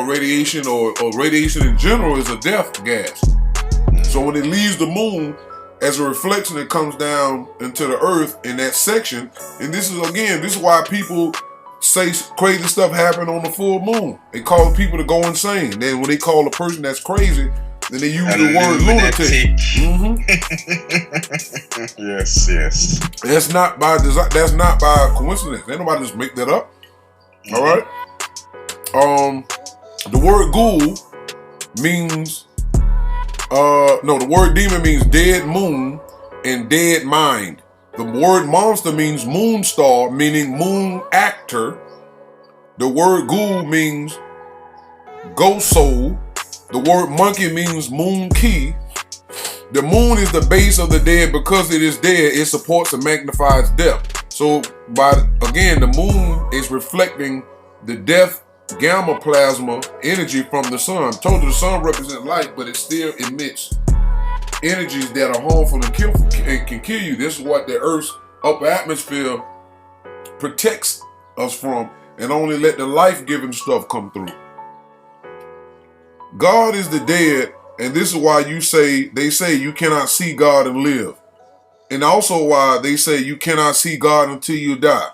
radiation or radiation in general is a death gas. So when it leaves the moon as a reflection, it comes down into the earth in that section. And this is why people say crazy stuff happen on the full moon. They cause people to go insane. Then when they call a person that's crazy, then they use the word lunatic. Yes. That's not by design. That's not by coincidence. Ain't nobody just make that up. All right. The word ghoul means the word demon means dead moon and dead mind. The word monster means moon star, meaning moon actor. The word ghoul means ghost soul. The word monkey means moon key. The moon is the base of the dead. Because it is dead, it supports and magnifies death. So the moon is reflecting the death gamma plasma energy from the sun. I told you the sun represents light, but it still emits energies that are harmful and can kill you. This is what the Earth's upper atmosphere protects us from, and only let the life-giving stuff come through. God is the dead, and this is why they say you cannot see God and live. And also why they say you cannot see God until you die.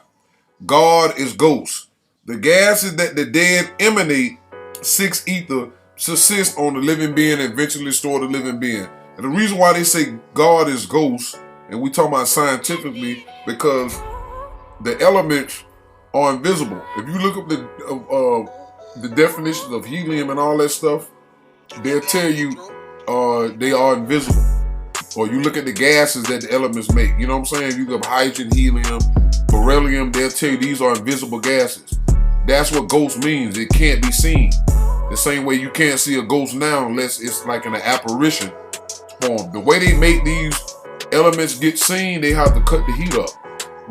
God is ghost. The gases that the dead emanate, 6 ether, subsist on the living being and eventually store the living being. And the reason why they say God is ghost, and we talk about scientifically, because the elements are invisible. If you look up the definitions of helium and all that stuff, they'll tell you they are invisible. Or you look at the gases that the elements make. You know what I'm saying? You look up hydrogen, helium, beryllium, they'll tell you these are invisible gases. That's what ghost means. It can't be seen. The same way you can't see a ghost now unless it's like in an apparition form. The way they make these elements get seen, they have to cut the heat up.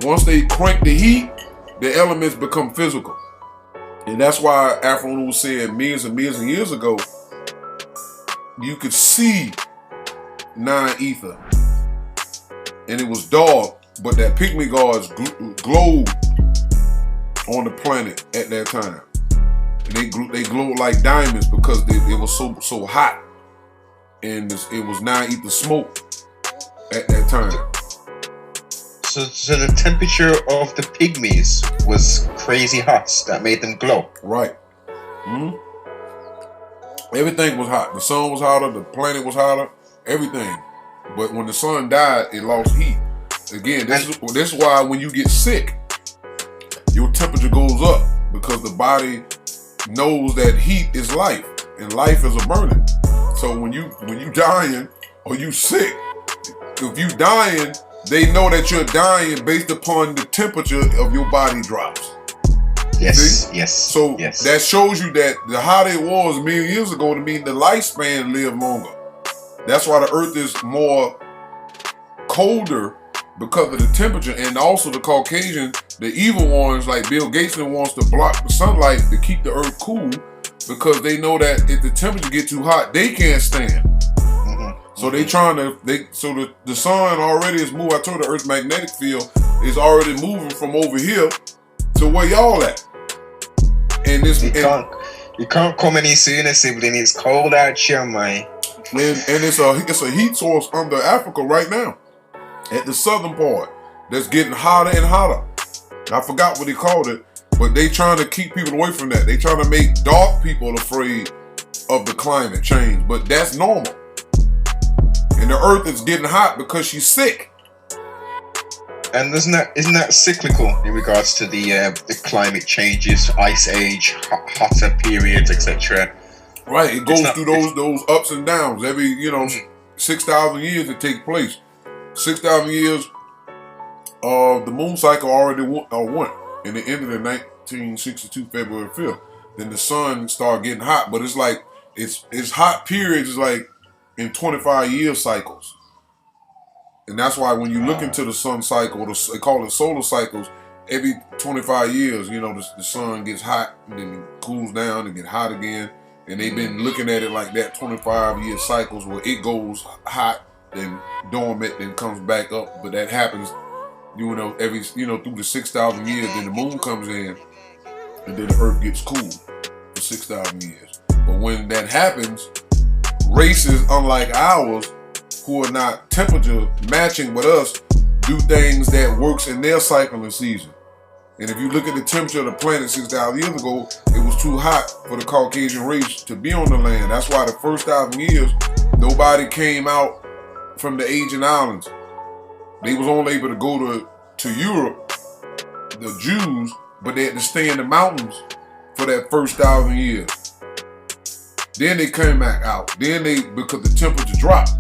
Once they crank the heat, the elements become physical. And that's why Afro was saying millions and millions of years ago, you could see 9 ether. And it was dark, but that pygmy gods glowed on the planet at that time. And they glowed like diamonds because it was so hot. And it was 9 ether smoke at that time. So the temperature of the pygmies was crazy hot that made them glow. Right. Mm-hmm. Everything was hot. The sun was hotter. The planet was hotter. Everything. But when the sun died, it lost heat. Again, this is why when you get sick, your temperature goes up, because the body knows that heat is life, and life is a burning. So when you dying or you sick, if you dying, they know that you're dying based upon the temperature of your body drops. Yes, see? yes. So yes. That shows you that the hotter it was a million years ago to mean the lifespan lived longer. That's why the earth is more colder, because of the temperature. And also the Caucasian, the evil ones like Bill Gates wants to block the sunlight to keep the earth cool, because they know that if the temperature get too hot, they can't stand. So they trying to, the sun already is moving. I told the Earth's magnetic field is already moving from over here to where y'all at. And this you can't come any sooner, sibling. It's cold out here, man. And it's a heat source under Africa right now, at the southern part, that's getting hotter and hotter. I forgot what he called it, but they trying to keep people away from that. They trying to make dark people afraid of the climate change, but that's normal. And the earth is getting hot because she's sick. And isn't that cyclical in regards to the climate changes, ice age, hotter periods, etc. Right, it goes through those ups and downs every 6,000 years it takes place. 6,000 years. The moon cycle already went, and it ended in 1962 February 5th. Then the sun started getting hot, but it's like it's hot periods is like in 25-year cycles. And that's why when you look into the sun cycle, they call it solar cycles, every 25 years, the sun gets hot and then it cools down and get hot again. And they've been looking at it like that 25-year cycles where it goes hot, then dormant, then comes back up. But that happens, every, through the 6,000 years, then the moon comes in and then the earth gets cool for 6,000 years. But when that happens, races unlike ours, who are not temperature matching with us, do things that works in their cycle and season. And if you look at the temperature of the planet 6,000 years ago, it was too hot for the Caucasian race to be on the land. That's why the first 1,000 years, nobody came out from the Asian islands. They was only able to go to Europe, the Jews, but they had to stay in the mountains for that first 1,000 years. Then they came back out. Then because the temperature dropped,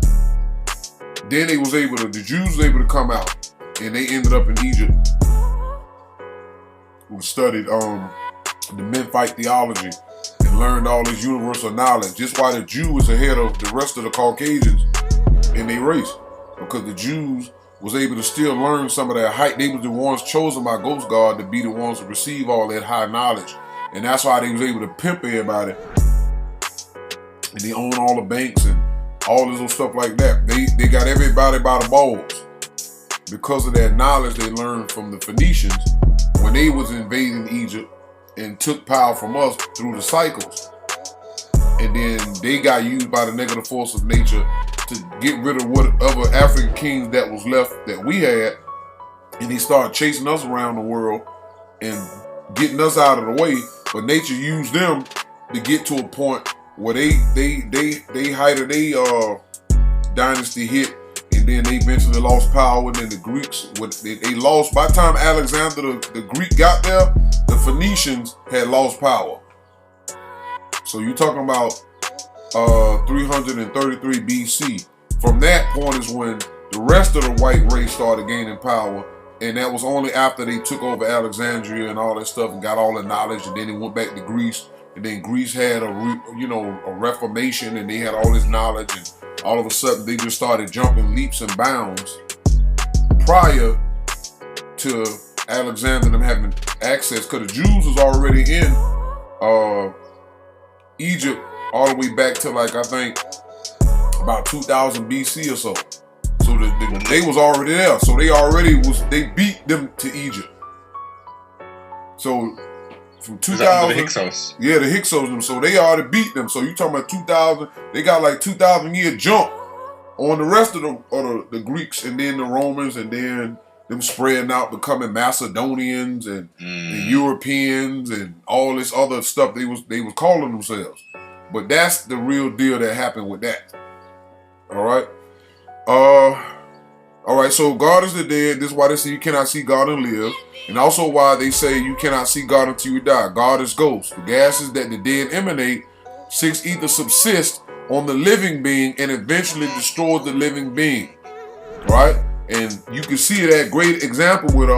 then the Jews was able to come out, and they ended up in Egypt. We studied the Memphite theology and learned all this universal knowledge. Just why the Jew was ahead of the rest of the Caucasians in their race, because the Jews was able to still learn some of that height. They was the ones chosen by Ghost God to be the ones to receive all that high knowledge, and that's why they was able to pimp everybody. And they own all the banks and all this little stuff like that. They got everybody by the balls because of that knowledge they learned from the Phoenicians when they was invading Egypt and took power from us through the cycles. And then they got used by the negative force of nature to get rid of whatever African kings that was left that we had. And they started chasing us around the world and getting us out of the way. But nature used them to get to a point where they height of their dynasty hit, and then they eventually lost power. And then the Greeks, they lost by the time Alexander the Greek got there, the Phoenicians had lost power. So you're talking about 333 BC. From that point is when the rest of the white race started gaining power, and that was only after they took over Alexandria and all that stuff and got all the knowledge, and then they went back to Greece. And then Greece had a reformation, and they had all this knowledge, and all of a sudden they just started jumping leaps and bounds prior to Alexander them having access, because the Jews was already in Egypt all the way back to like I think about 2000 BC or so. So they was already there. So they beat them to Egypt. So from 2000, the Hyksos. Yeah, the Hyksos. So they already beat them. So you talking about 2000? They got like 2,000 year jump on the rest of the Greeks, and then the Romans, and then them spreading out, becoming Macedonians and Europeans and all this other stuff they was calling themselves. But that's the real deal that happened with that. All right. All right, so God is the dead. This is why they say you cannot see God and live. And also why they say you cannot see God until you die. God is ghost. The gases that the dead emanate, six ether subsist on the living being and eventually destroy the living being. Right? And you can see that great example with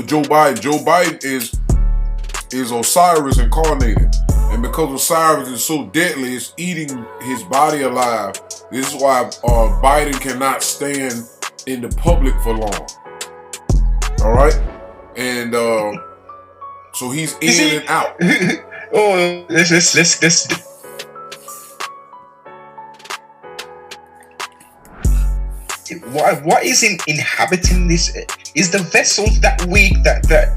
Joe Biden. Joe Biden is Osiris incarnated. And because Osiris is so deadly, it's eating his body alive. This is why Biden cannot stand in the public for long. All right? And so he's in and out. Oh, let's. What is inhabiting this? Is the vessel that weak that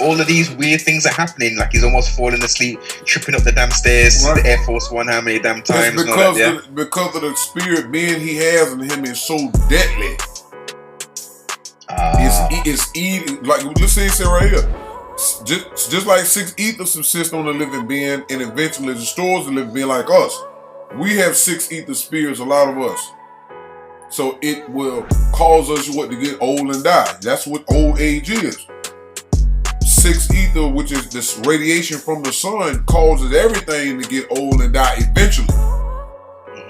all of these weird things are happening? Like he's almost falling asleep, tripping up the damn stairs to the Air Force One how many damn times? Because of the spirit being he has in him is so deadly. It's eating, like let's say it right here. Just like six ether subsist on the living being and eventually destroys the living being like us. We have six ether spirits, a lot of us. So it will cause us to get old and die. That's what old age is. 6 ether, which is this radiation from the sun, causes everything to get old and die eventually.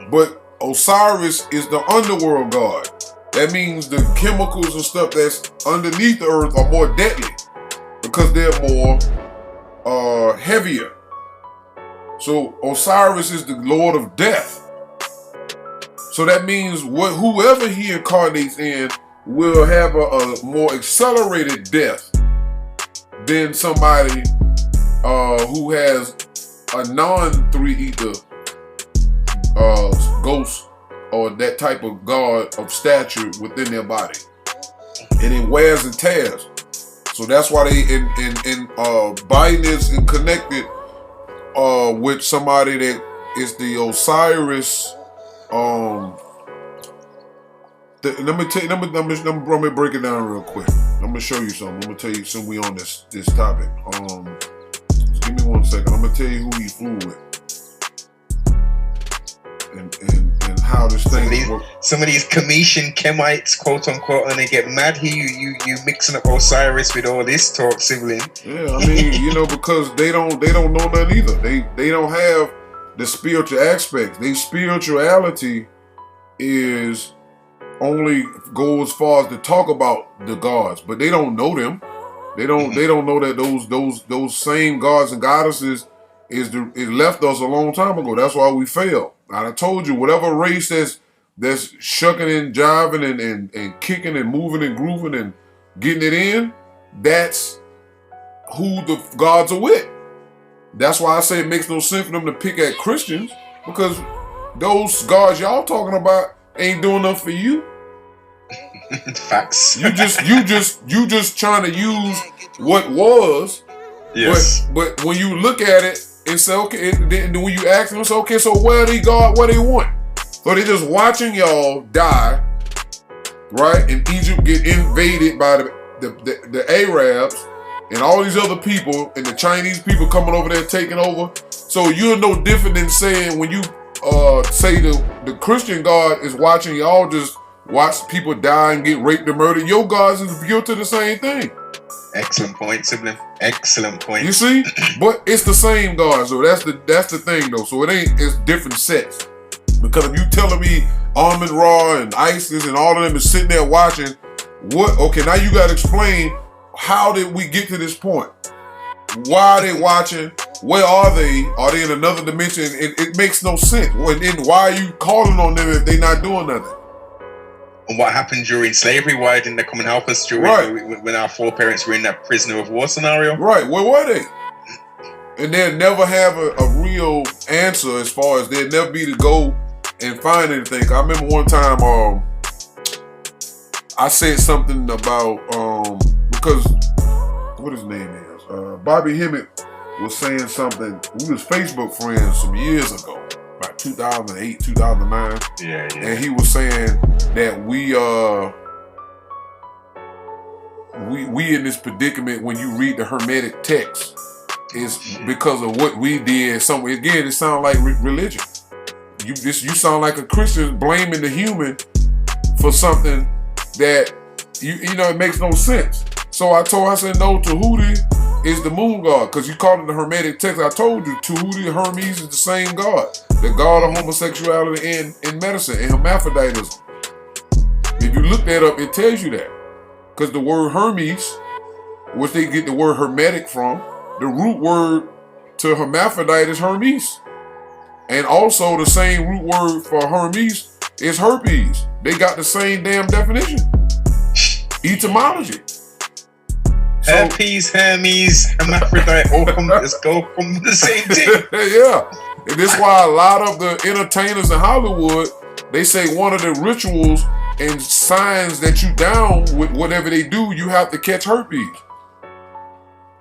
But Osiris is the underworld god. That means the chemicals and stuff that's underneath the earth are more deadly because they're more heavier. So Osiris is the lord of death. So that means whoever he incarnates in will have a more accelerated death than somebody who has a non-3 ether ghost or that type of god of stature within their body, and it wears and tears. So that's why they Biden is connected with somebody that is the Osiris. Let me break it down real quick. I'm gonna show you something. I'm gonna tell you since we on this topic. Just give me 1 second. I'm gonna tell you who he flew with. And how this thing works. Some of these Cometian Kemites, quote unquote, and they get mad here. You mixing up Osiris with all this talk, sibling. Yeah, I mean, because they don't know nothing either. They don't have the spiritual aspects. Their spirituality is only go as far as to talk about the gods, but they don't know them. They don't know that those same gods and goddesses it left us a long time ago. That's why we failed. I told you, whatever race that's shucking and jiving and kicking and moving and grooving and getting it in, that's who the gods are with. That's why I say it makes no sense for them to pick at Christians, because those gods y'all talking about ain't doing enough for you. Facts. You just trying to use what was. Yes. But when you look at it and say, okay, then when you ask them, say, okay, so where they God, what they want? So they just watching y'all die, right? And Egypt get invaded by the Arabs and all these other people, and the Chinese people coming over there taking over. So you're no different than saying when you say the Christian God is watching y'all just watch people die and get raped and murdered. Your God is guilty of the same thing. Excellent point, sibling. Excellent point. You see, but it's the same God. So that's the thing though. So it's different sets. Because if you telling me Amun Ra and ISIS and all of them is sitting there watching, what? Okay, now you got to explain, how did we get to this point? Why are they watching? Where are they? Are they in another dimension? It makes no sense. And why are you calling on them if they're not doing nothing? And what happened during slavery? Why didn't they come and help us during when our foreparents were in that prisoner of war scenario? Right, where were they? And they'll never have a real answer as far as they'll never be to go and find anything. I remember one time I said something about because what his name is Bobby Hemmett was saying something. We was Facebook friends some years ago, about 2008, 2009. Yeah. And he was saying that we in this predicament when you read the Hermetic text is because of what we did. So again, it sounds like religion. You sound like a Christian blaming the human for something that you know it makes no sense. So I said no, Tahuti is the moon god, because you called it the Hermetic text. I told you Tahuti and Hermes is the same god, the god of homosexuality and medicine and hermaphroditism. If you look that up, it tells you that, because the word Hermes, which they get the word Hermetic from, the root word to hermaphrodite is Hermes. And also the same root word for Hermes is herpes. They got the same damn definition. Etymology. Herpes, Hermes, hermaphrodite, all come from the same thing. Yeah. And this is why a lot of the entertainers in Hollywood, they say one of the rituals and signs that you down with whatever they do, you have to catch herpes.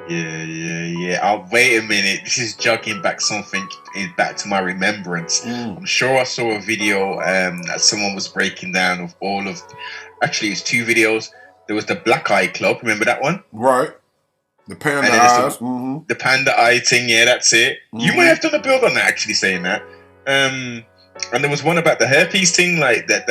Yeah. Wait a minute. This is jogging back something back to my remembrance. I'm sure I saw a video that someone was breaking down of all of. Actually, it's 2 videos. There was the Black Eye Club. Remember that one? Right. The panda eyes. The panda eye thing. Yeah, that's it. You might have done a build on that. Actually, saying that. And there was one about the herpes thing, like that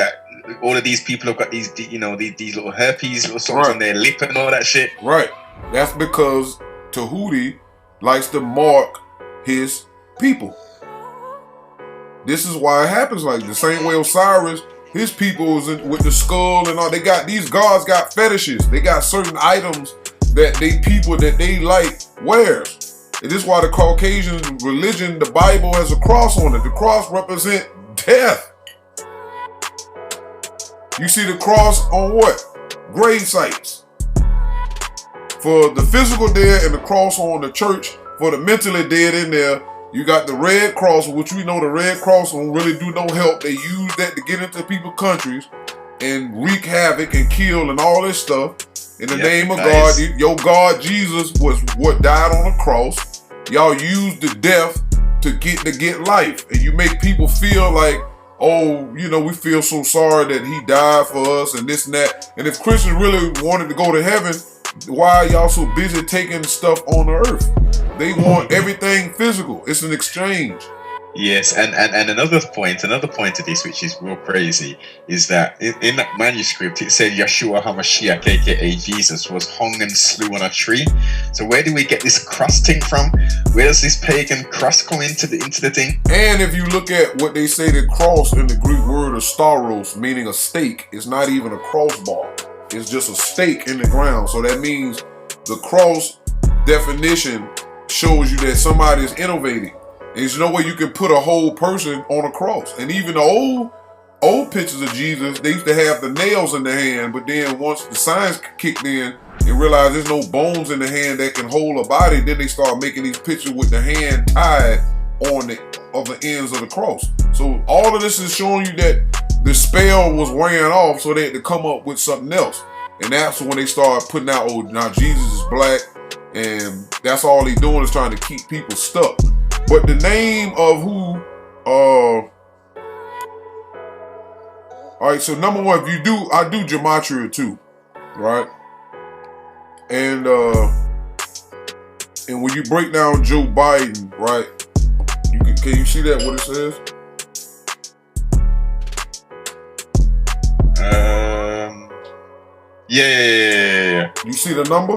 all of these people have got these, these little herpes little songs Right. on their lip and all that shit. Right. That's because Tahuti likes to mark his people. This is why it happens like the same way Osiris, his people is with the skull and all. They got these gods got fetishes. They got certain items that they like wears. And this is why the Caucasian religion, the Bible has a cross on it. The cross represents death. You see the cross on what? Grave sites. For the physical dead, and the cross on the church for the mentally dead in there. You got the Red Cross, which we know the Red Cross don't really do no help. They use that to get into people's countries and wreak havoc and kill and all this stuff. In the name of God, your God Jesus was what died on the cross. Y'all use the death to get life. And you make people feel like, oh, we feel so sorry that he died for us and this and that. And if Christians really wanted to go to heaven, why are y'all so busy taking stuff on the earth? They want everything physical. It's an exchange. Yes, and another point to this, which is real crazy, is that in that manuscript it said Yeshua HaMashiach, aka Jesus, was hung and slew on a tree. So where do we get this cross thing from? Where does this pagan cross come into the thing? And if you look at what they say, the cross in the Greek word of staros, meaning a stake, is not even a crossbar. It's just a stake in the ground. So that means the cross definition shows you that somebody is innovating. There's no way you can put a whole person on a cross. And even the old pictures of Jesus, they used to have the nails in the hand, but then once the science kicked in and realized there's no bones in the hand that can hold a body, then they start making these pictures with the hand tied on the other ends of the cross. So all of this is showing you that the spell was wearing off, so they had to come up with something else. And that's when they start putting out, oh, now Jesus is black, and that's all they doing is trying to keep people stuck. But the name of who, all right, so number one, I do gematria too, right? And when you break down Joe Biden, right, can you see that, what it says? Yeah. You see the number?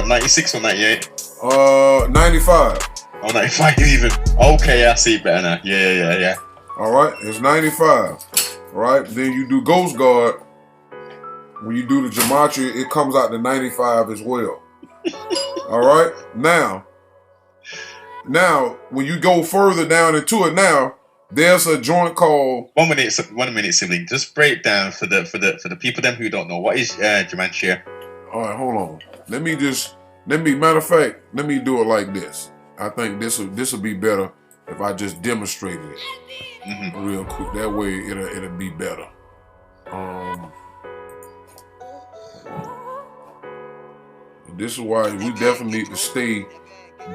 96 or 98? 95. Oh, 95 even. Okay, I see it better now. Yeah. All right, it's 95. All right, then you do Ghost Guard. When you do the gematria, it comes out to 95 as well. All right, now, when you go further down into it, now there's a joint called 1 minute, sibling. Just break down for the people them who don't know what is gematria. All right, hold on. Matter of fact, let me do it like this. I think this will be better if I just demonstrated it real quick. That way it'll be better. This is why we definitely need to stay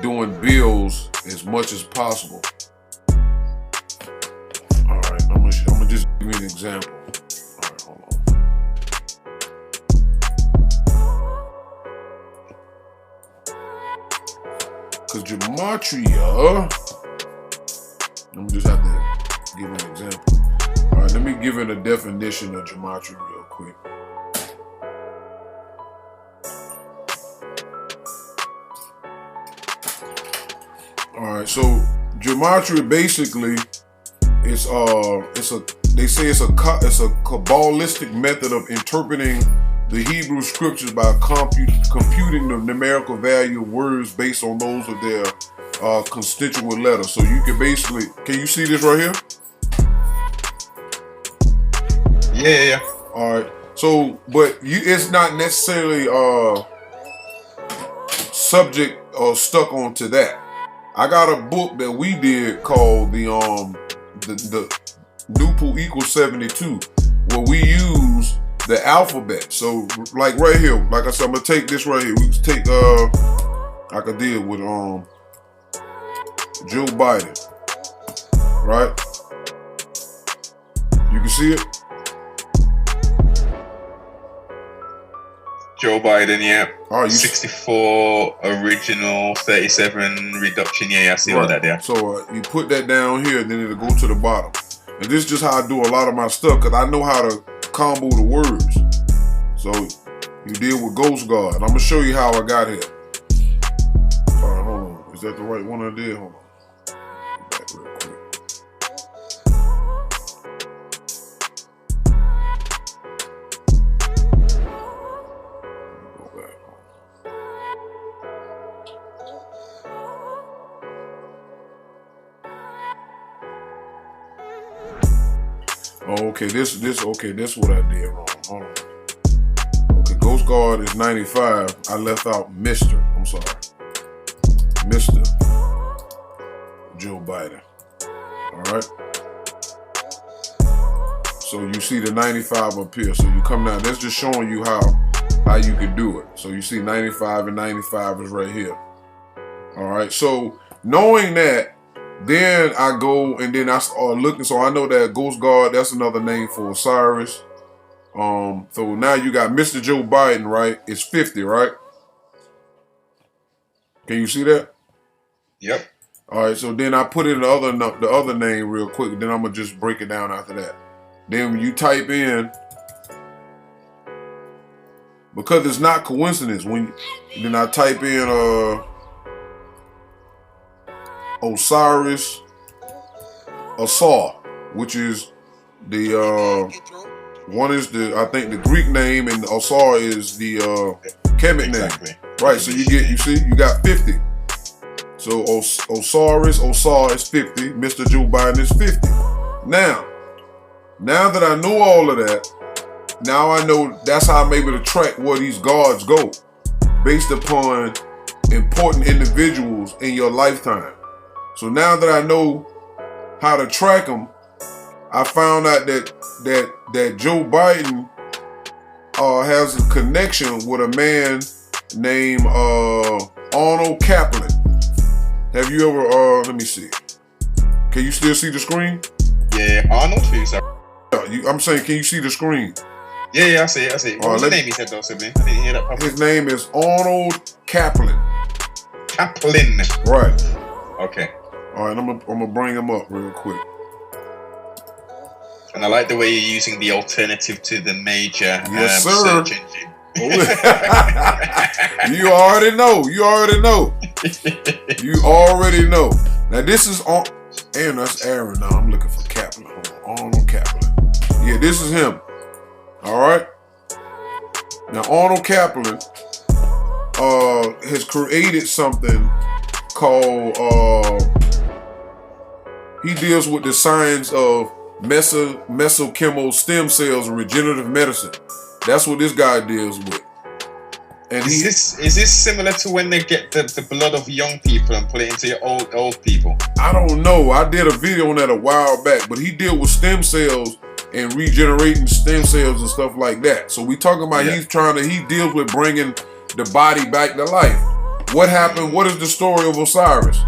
doing bills as much as possible. All right, I'm gonna just give you an example. All right, hold on. Because gematria, let me just have to give an example. All right, let me give it a definition of gematria real quick. All right, so gematria basically is they say it's a Kabbalistic method of interpreting the Hebrew scriptures by computing the numerical value of words based on those of their constituent letters. So you can basically, can you see this right here? Yeah. All right. So, but it's not necessarily subject or stuck onto that. I got a book that we did called the Nupu equals 72, where we use the alphabet. So like right here, like I said, I'm gonna take this right here. We can take like I did with Joe Biden. Right? You can see it? Joe Biden, yeah. All right, 64 original, 37 reduction. Yeah, I see all that there. So you put that down here, then it'll go to the bottom. And this is just how I do a lot of my stuff, because I know how to combo the words. So you deal with Ghost God. I'm gonna show you how I got here. All right, hold on. Is that the right one I did? Hold on. Back real quick. Go back. Oh, okay, this what I did wrong. Hold on. Okay, Ghost Guard is 95. I left out Mr. I'm sorry. Mr. Joe Biden. Alright? So you see the 95 up here. So you come down. That's just showing you how you can do it. So you see 95 and 95 is right here. Alright, so knowing that, then I go and then I start looking. So I know that Ghost Guard, that's another name for Osiris. So now you got Mr. Joe Biden, right? It's 50, right? Can you see that? Yep. All right, so then I put in the other name real quick. Then I'm gonna just break it down after that. Then when you type in, because it's not coincidence, then I type in Osiris Asar, which is the one is I think the Greek name, and Asar is the Kemet name. Right, so you got 50. So Osiris, Osar is 50, Mr. Joe Biden is 50. Now that I know all of that, now I know that's how I'm able to track where these gods go, based upon important individuals in your lifetime. So now that I know how to track them, I found out that Joe Biden has a connection with a man named Arnold Kaplan. Have you ever? Let me see. Can you still see the screen? Yeah, Arnold. Who's that? I'm saying, can you see the screen? Yeah, I see it. What was the name he said though, Sibling? I didn't hear that properly. His name is Arnold Kaplan. Kaplan. Right. Okay. All right, I'm gonna bring him up real quick. And I like the way you're using the alternative to the major yes, sir. Search engine. You already know. You already know. Now this is on. And that's Aaron. Now I'm looking for Kaplan. Hold on, Arnold Kaplan. Yeah, this is him. All right. Now Arnold Kaplan has created something called. He deals with the science of mesenchymal stem cells and regenerative medicine. That's what this guy deals with. And is this similar to when they get the blood of young people and put it into your old people? I don't know. I did a video on that a while back, but he deals with stem cells and regenerating stem cells and stuff like that. So we talking about he deals with bringing the body back to life. What happened? What is the story of Osiris?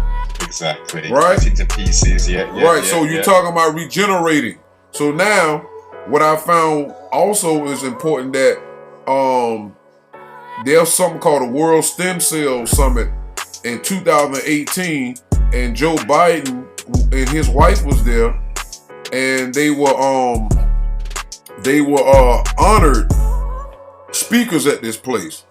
Exactly. Right? Into pieces, right. So you're talking about regenerating. So now, what I found also is important that there's something called a World Stem Cell Summit in 2018, and Joe Biden and his wife was there, and they were honored speakers at this place.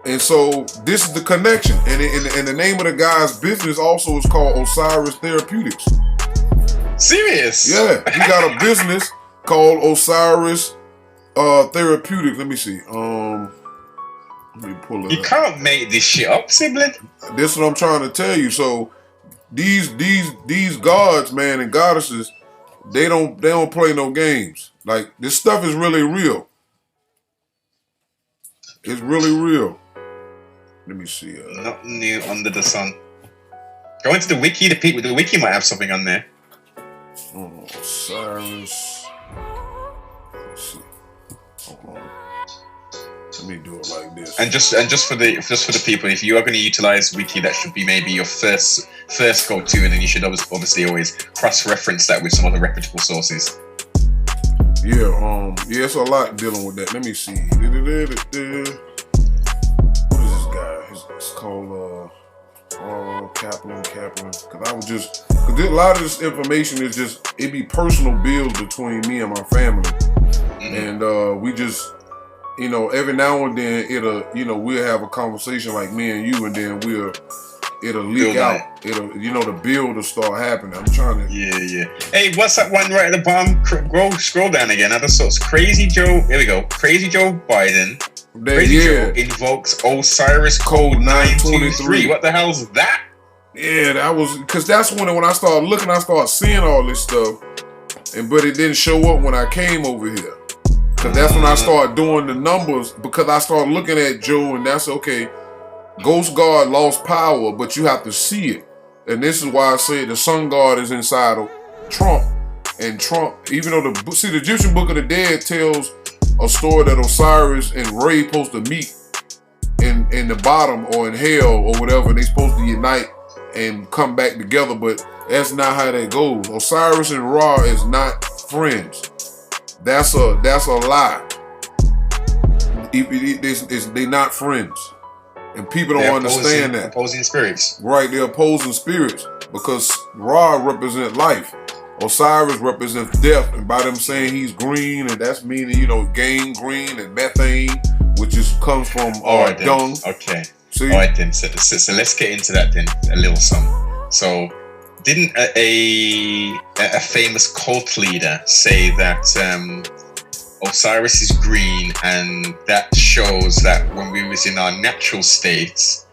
And so this is the connection. And the name of the guy's business also is called Osiris Therapeutics. Serious? Yeah, he got a business called Osiris Therapeutics. Let me see. Let me pull it up. You can't make this shit up, Sibling. This is what I'm trying to tell you. So these gods, man, and goddesses, they don't play no games. Like, this stuff is really real. It's really real. Let me see. Nothing new under the sun. Go into the wiki. The wiki might have something on there. Oh, Osiris. Let's see. Hold on. Let me do it like this. And just for the people, if you are going to utilize wiki, that should be maybe your first go-to, and then you should obviously always cross-reference that with some other reputable sources. Yeah, it's a lot dealing with that. Let me see. What is this guy? It's called Kaplan. Because I was just Cause a lot of this information is just, it be personal bills between me and my family. And we just, you know, every now and then we'll have a conversation like me and you, and then it'll leak Build out. The build will start happening. I'm trying to. Yeah. Hey, what's that one right at the bottom? Scroll down again. Other sorts. Crazy Joe. Here we go. Crazy Joe Biden. Crazy Joe invokes Osiris Code 923. What the hell's that? Yeah, that was because that's when I started looking, I started seeing all this stuff, but it didn't show up when I came over here. Because that's when I started doing the numbers, because I started looking at Joe, and that's okay. Ghost God lost power, but you have to see it. And this is why I say the sun god is inside of Trump. And Trump, even though the Egyptian Book of the Dead tells a story that Osiris and Ra supposed to meet in the bottom or in hell or whatever, and they supposed to unite and come back together, but that's not how that goes. Osiris and Ra is not friends. That's a lie. They're not friends. And people don't understand that. Opposing spirits. Right, they're opposing spirits because Ra represents life. Osiris represents death, and by them saying he's green, and that's meaning, gangrene and methane, which comes from dung. Okay. See? All right then. So let's get into that then. A little something. So, didn't a famous cult leader say that Osiris is green, and that shows that when we was in our natural states,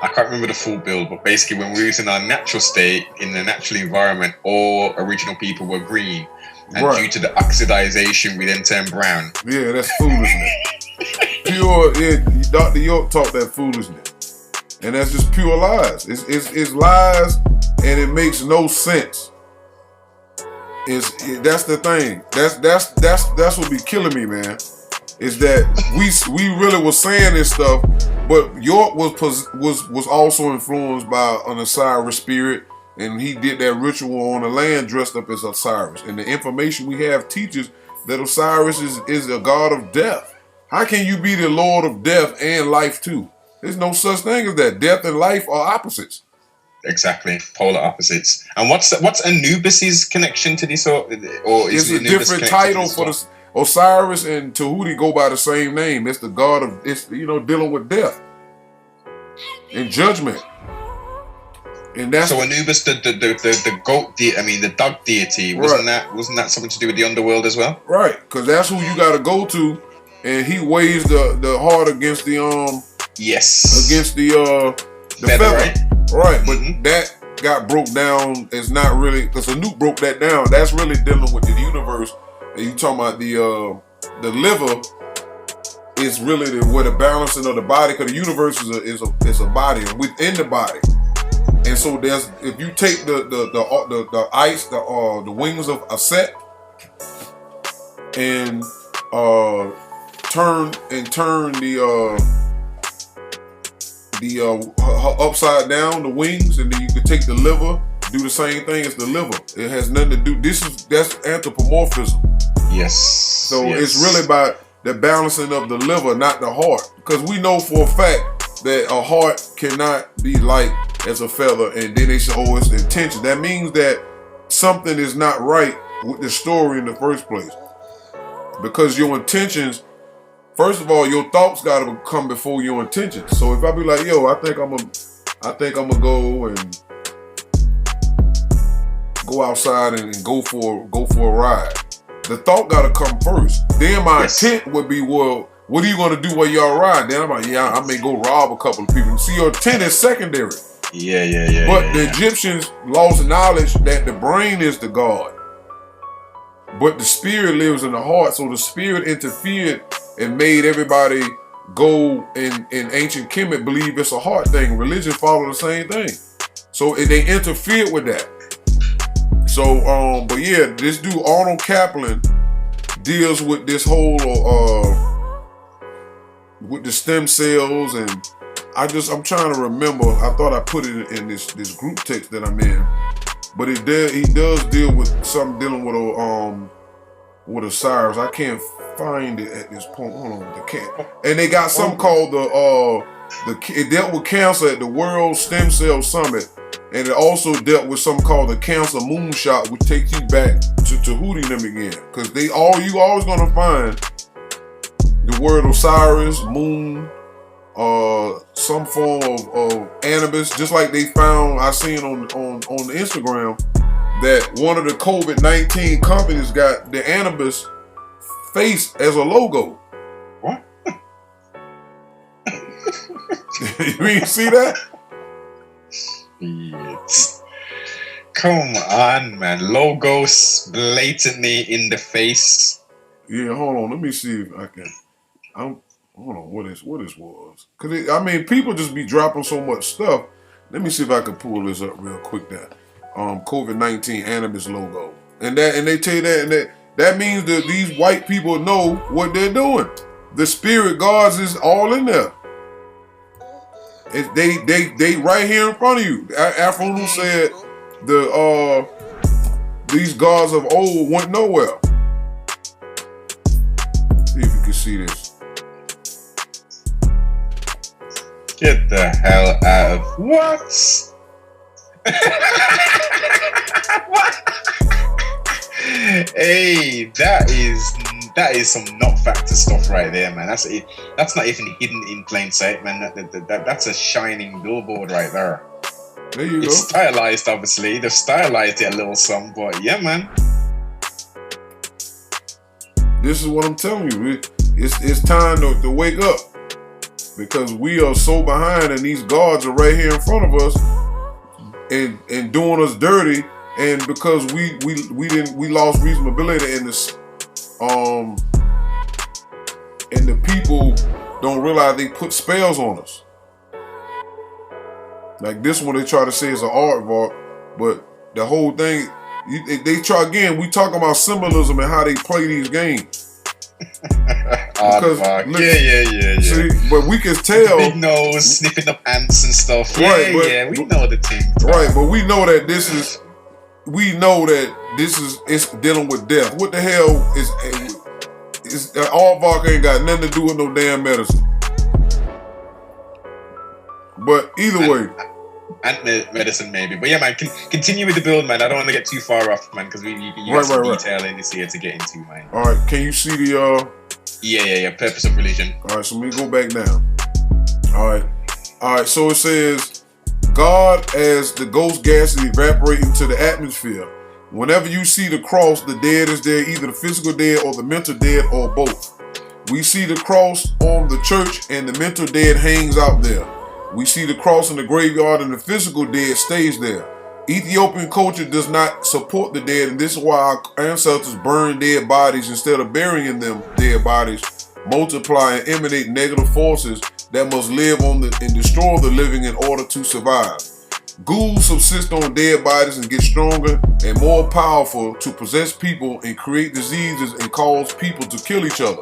I can't remember the full build, but basically when we was in our natural state, in the natural environment, all original people were green. And due to the oxidization, we then turned brown. Yeah, that's foolishness. Dr. York taught that foolishness. And that's just pure lies. It's lies, and it makes no sense. That's the thing. That's what be killing me, man. Is that we really was saying this stuff, but York was also influenced by an Osiris spirit, and he did that ritual on the land dressed up as Osiris. And the information we have teaches that Osiris is a god of death. How can you be the lord of death and life too? There's no such thing as that. Death and life are opposites. Exactly, polar opposites. And what's Anubis's connection to this, or is it's a different title for the Osiris and Tahuti go by the same name. It's the god of dealing with death and judgment. And that's so Anubis, the goat the dog deity, wasn't that something to do with the underworld as well? Right, because that's who you got to go to, and he weighs the heart against the against the feather. Right, but that got broke down. It's not really, because Anu broke that down. That's really dealing with the universe. And you talking about the liver is really where the balancing of the body, because the universe is a body, and within the body. And so if you take the ice, the wings of Aset, and turn the upside down, the wings, and then you can take the liver, do the same thing as the liver. It has nothing to do. That's anthropomorphism. Yes. So it's really about the balancing of the liver, not the heart, because we know for a fact that a heart cannot be light as a feather, and then they say, oh, it's intention. That means that something is not right with the story in the first place, because your intentions. First of all, your thoughts gotta come before your intentions. So if I be like, yo, I think I'm gonna go and go outside and go for a ride. The thought gotta come first. Then my intent would be, well, what are you gonna do while y'all ride? Then I'm like, yeah, I may go rob a couple of people. See, your intent is secondary. Yeah. But the Egyptians lost knowledge that the brain is the god, but the spirit lives in the heart. So the spirit interfered and made everybody go in ancient Kemet believe it's a heart thing. Religion follow the same thing. So they interfered with that. So, but yeah, this dude Arnold Kaplan deals with this whole with the stem cells, and I'm trying to remember. I thought I put it in this group text that I'm in, but he does deal with something dealing with Osiris. I can't find it at this point. Hold on, and they got something called it dealt with cancer at the World Stem Cell Summit And it also dealt with something called the Cancer Moonshot, which takes you back to Tahuti them again. Because you always gonna find the word Osiris, moon, some form of Anubis, just like they found, I seen on the Instagram that one of the COVID-19 companies got the Anubis face as a logo. What? You ain't see that? Shit. Come on, man. Logos blatantly in the face. Yeah, hold on. Let me see if I can. Hold on. What this was? Cause I mean, people just be dropping so much stuff. Let me see if I can pull this up real quick. That COVID-19 Anubis logo, and they tell you that means that these white people know what they're doing. The spirit guards is all in there. They right here in front of you. Afro said these gods of old went nowhere. See if you can see this. Get the hell out of what? What? Hey, that is some not factor stuff right there, man. That's not even hidden in plain sight, man. That's a shining billboard right there. There you go. It's stylized, obviously. They've stylized it a little some, but yeah, man. This is what I'm telling you. It's time to wake up, because we are so behind, and these guards are right here in front of us and doing us dirty. And because we lost reasonability in this, and the people don't realize they put spells on us. Like this one, they try to say is an aardvark, but the whole thing, they try again. We talking about symbolism and how they play these games. Aardvark. Yeah. See, but we can tell. Big nose, sniffing up ants and stuff. Right, we know the thing. Right, but we know that this is it's dealing with death. What the hell is aardvark ain't got nothing to do with no damn medicine. But either way. And medicine maybe. But yeah, man, continue with the build, man. I don't want to get too far off, man, because you got some detail in this here to get into, man. All right, can you see the Yeah. Purpose of religion. All right, so let me go back down. All right. So it says, God as the ghost gases evaporate into the atmosphere. Whenever you see the cross, the dead is there, either the physical dead or the mental dead or both. We see the cross on the church and the mental dead hangs out there. We see the cross in the graveyard and the physical dead stays there. Ethiopian culture does not support the dead, and this is why our ancestors burn dead bodies instead of burying them. Dead bodies multiply and emanate negative forces that must live on and destroy the living in order to survive. Ghouls subsist on dead bodies and get stronger and more powerful to possess people and create diseases and cause people to kill each other.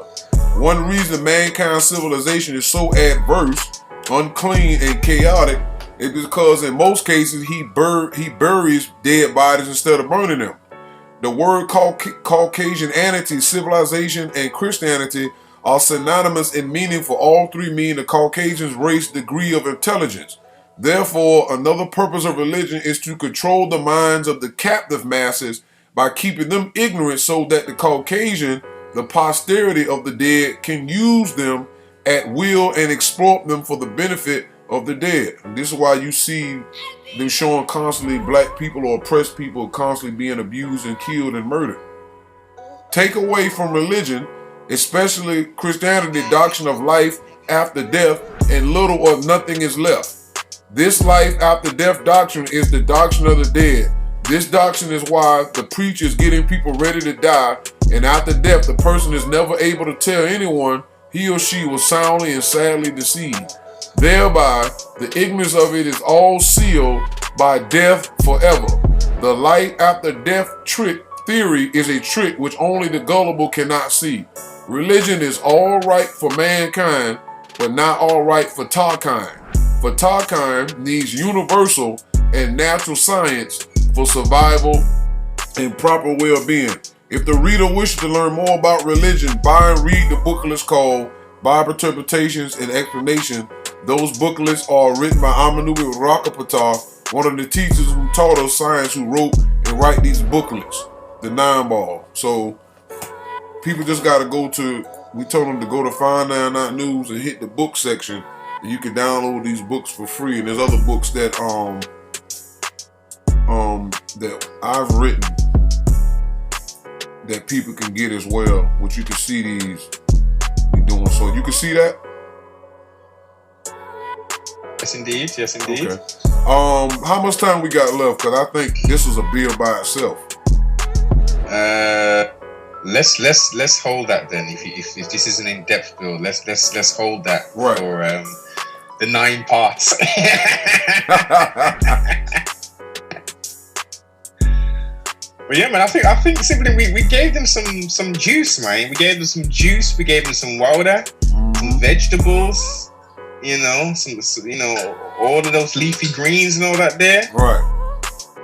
One reason mankind's civilization is so adverse, unclean, and chaotic is because in most cases he buries dead bodies instead of burning them. The word Caucasianity, civilization, and Christianity are synonymous in meaning, for all three mean the Caucasian's race degree of intelligence. Therefore, another purpose of religion is to control the minds of the captive masses by keeping them ignorant so that the Caucasian, the posterity of the dead, can use them at will and exploit them for the benefit of the dead. And this is why you see them showing constantly black people or oppressed people constantly being abused and killed and murdered. Take away from religion, especially Christianity, the doctrine of life after death, and little or nothing is left. This life after death doctrine is the doctrine of the dead. This doctrine is why the preacher is getting people ready to die, and after death the person is never able to tell anyone he or she was soundly and sadly deceived. Thereby, the ignorance of it is all sealed by death forever. The life after death trick theory is a trick which only the gullible cannot see. Religion is all right for mankind, but not all right for Tarkind. For Tarkind needs universal and natural science for survival and proper well-being. If the reader wishes to learn more about religion, buy and read the booklets called Bible Interpretations and Explanation. Those booklets are written by Amanubi Rakapatar one of the teachers who taught us science, who wrote and write these booklets, the 9-ball. So people just got to go to. We told them to go to 599 News and hit the book section, and you can download these books for free. And there's other books that that I've written that people can get as well, which you can see these be doing. So you can see that. Yes, indeed. Yes, indeed. Okay. How much time we got left? Because I think this is a bill by itself. Let's hold that then. If this is an in-depth bill, let's hold that right for the 9 parts. But yeah, man, I think simply we gave them some juice, man. We gave them some juice. We gave them some water, some vegetables. Some all of those leafy greens and all that there. Right.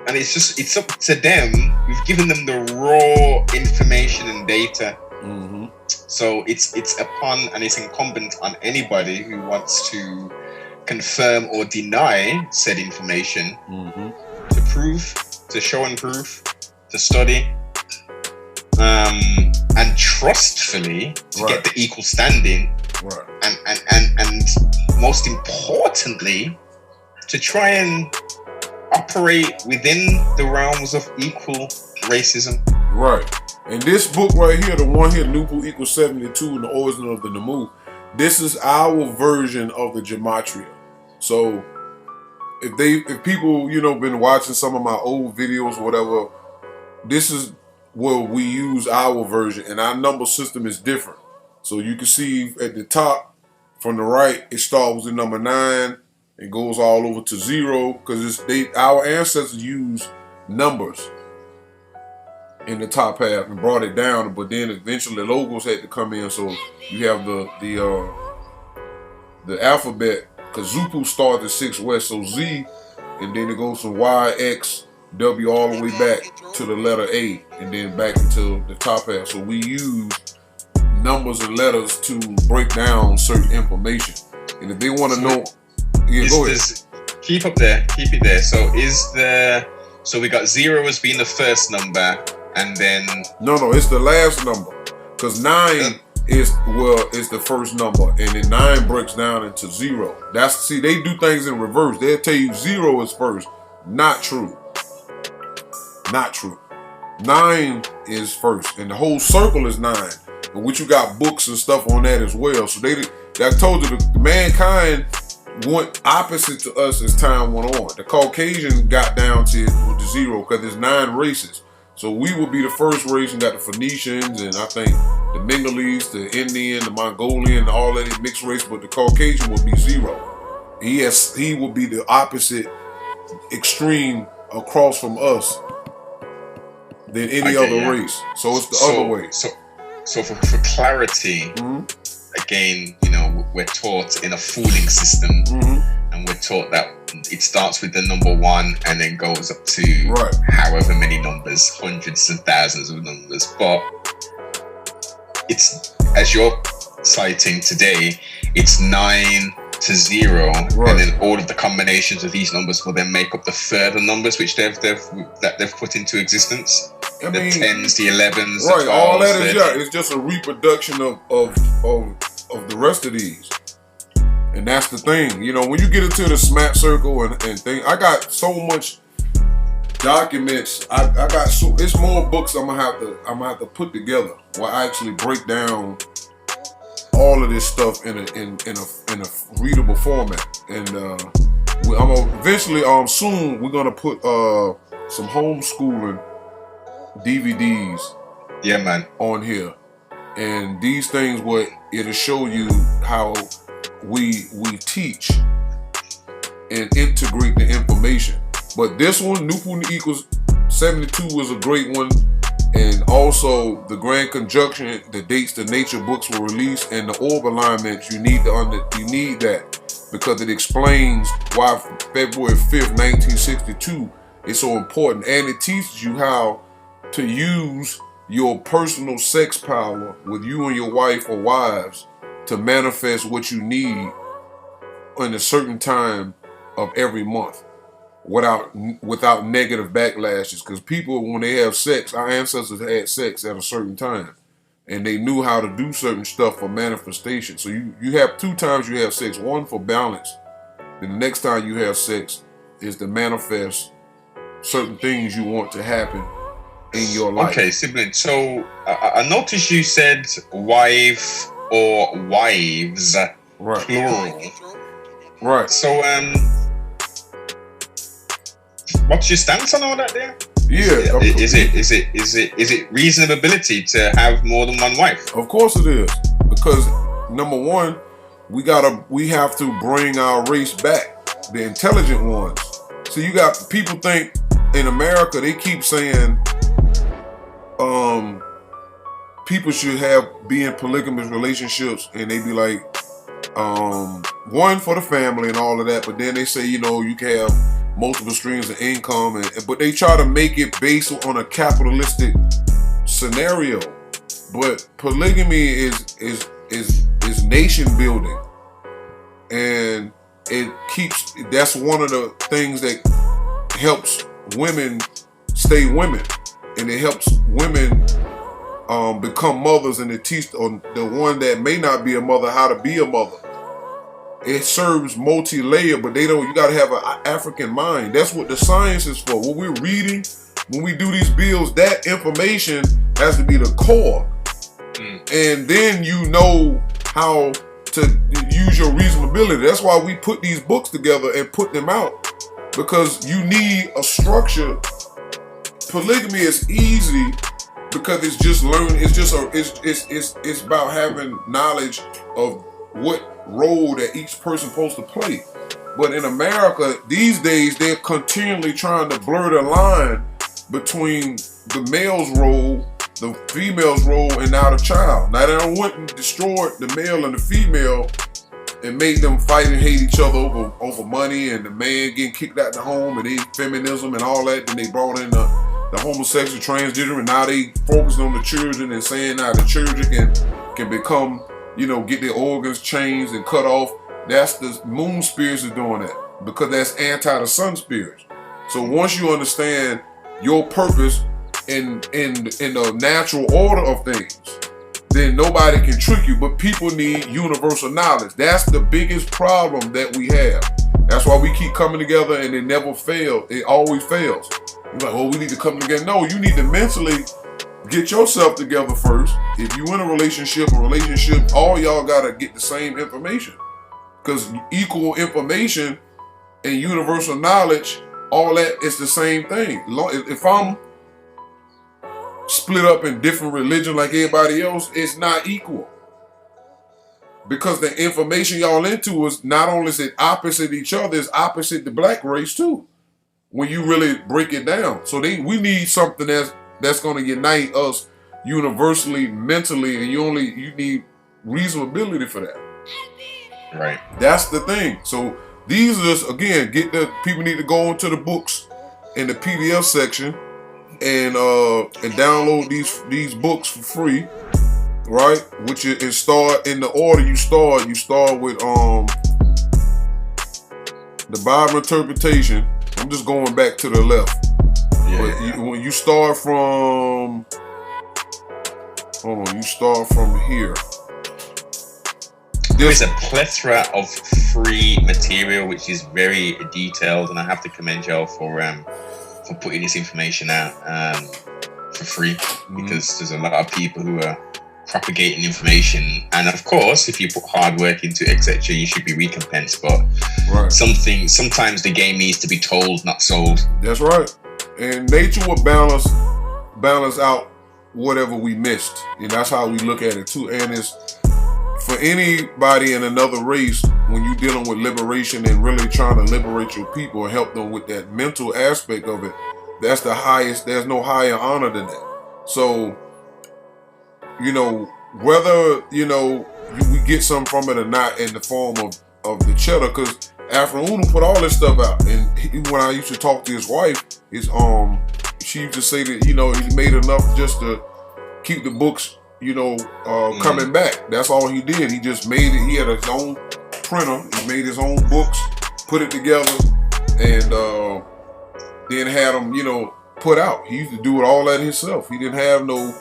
And it's up to them. We've given them the raw information and data. Mm-hmm. So it's upon and it's incumbent on anybody who wants to confirm or deny said information to prove, to show and prove, to study, and trustfully to get the equal standing. Right. And most importantly, to try and operate within the realms of equal racism. Right. And this book right here, the one here, Nupu equals 72 and the origin of the Namu, this is our version of the gematria. So if people, been watching some of my old videos or whatever, this is where we use our version, and our number system is different. So you can see at the top from the right, it starts with number 9 and goes all over to 0 because our ancestors used numbers in the top half and brought it down, but then eventually logos had to come in. So you have the alphabet, because Zupu started at 6 West, so Z, and then it goes from Y, X, W all the way back to the letter A, and then back into the top half. So we use numbers and letters to break down certain information. And if they want to know, go ahead. Keep it there. So we got 0 as being the first number, and then no, it's the last number, because 9 is the first number, and then 9 breaks down into 0. They do things in reverse. They'll tell you 0 is first. Not true. 9 is first, and the whole circle is 9. And which you got books and stuff on that as well. So I told you, the mankind went opposite to us as time went on. The Caucasian got down to the 0 because there's 9 races. So we would be the first race, and got the Phoenicians, and I think the Mingalese, the Indian, the Mongolian, all of the mixed race, but the Caucasian would be 0. He would be the opposite extreme across from us than any other race. So it's the other way. So for clarity, again, we're taught in a fooling system, and we're taught that it starts with the number 1 and then goes up to however many numbers, hundreds and thousands of numbers. But it's, as you're citing today, it's 9 to 0, and then all of the combinations of these numbers will then make up the further numbers which they've put into existence. The 10s, the 11s, the 12s. All that is it's just a reproduction of the rest of these. And that's the thing. When you get into the SMAP circle and thing, I got so much documents. I got it's more books I'm gonna have to put together where I actually break down all of this stuff in a readable format. And I'm eventually soon we're gonna put some homeschooling DVDs on here, and these things it'll show you how we teach and integrate the information. But this one, Nupu equals 72, was a great one. And also the Grand Conjunction, the dates the nature books were released, and the orb alignments, you need that because it explains why February 5th, 1962 is so important, and it teaches you how to use your personal sex power with you and your wife or wives to manifest what you need in a certain time of every month. without negative backlashes. Because people, when they have sex, our ancestors had sex at a certain time, and they knew how to do certain stuff for manifestation. So you have 2 times you have sex. One for balance, and the next time you have sex is to manifest certain things you want to happen in your life. Okay, sibling. So I noticed you said wife or wives, Right. plural. Right. So what's your stance on all that there? Yeah. Is it reasonability to have more than one wife? Of course it is, because number one, we have to bring our race back, the intelligent ones. So you got people think in America, they keep saying people should be in polygamous relationships, and they be like one for the family and all of that, but then they say, you can have multiple streams of income, but they try to make it based on a capitalistic scenario. But polygamy is nation building, and that's one of the things that helps women stay women, and it helps women become mothers, and it teach the one that may not be a mother how to be a mother. It serves multi-layer, but you got to have an African mind. That's what the science is for. What we're reading, when we do these bills, that information has to be the core. And then you know how to use your reasonability. That's why we put these books together and put them out, because you need a structure. Polygamy is easy because it's just learning. It's about having knowledge of what role that each person's supposed to play. But in America these days, they're continually trying to blur the line between the male's role, the female's role, and now the child. Now they don't want to destroy the male and the female and make them fight and hate each other over money, and the man getting kicked out the home, and they feminism and all that. Then they brought in the homosexual, transgender, and now they focused on the children and saying now the children can become, get their organs changed and cut off. That's the moon spirits is doing that, because that's anti the sun spirits. So once you understand your purpose in the natural order of things, then nobody can trick you. But people need universal knowledge. That's the biggest problem that we have. That's why we keep coming together, and it never fails. It always fails. You're like, we need to come together. No, you need to mentally get yourself together first. If you in a relationship, all y'all gotta get the same information, because equal information and universal knowledge, all that is the same thing. If I'm split up in different religion like everybody else, it's not equal, because the information y'all into is not only is it opposite each other, it's opposite the black race too, when you really break it down. So we need something that's going to unite us universally, mentally, and you need reasonability for that. Right. That's the thing. So these are just, again, people need to go into the books in the PDF section and download these books for free, right? Which is start in the order you start. You start with the Bible interpretation. I'm just going back to the left. When you start from, you start from here. There is a plethora of free material which is very detailed, and I have to commend y'all for putting this information out for free, because there's a lot of people who are propagating information, and of course, if you put hard work into it, etc., you should be recompensed. But sometimes the game needs to be told, not sold. That's right. And nature will balance out whatever we missed, and that's how we look at it too. And it's for anybody in another race, when you're dealing with liberation and really trying to liberate your people and help them with that mental aspect of it, that's the highest. There's no higher honor than that. So, whether we get something from it or not in the form of the cheddar, because Afro Uno put all this stuff out, and when I used to talk to his wife, she used to say that he made enough just to keep the books coming back. That's all he did. He just made it. He had his own printer. He made his own books, put it together, and then had them, put out. He used to do it all that himself. He didn't have no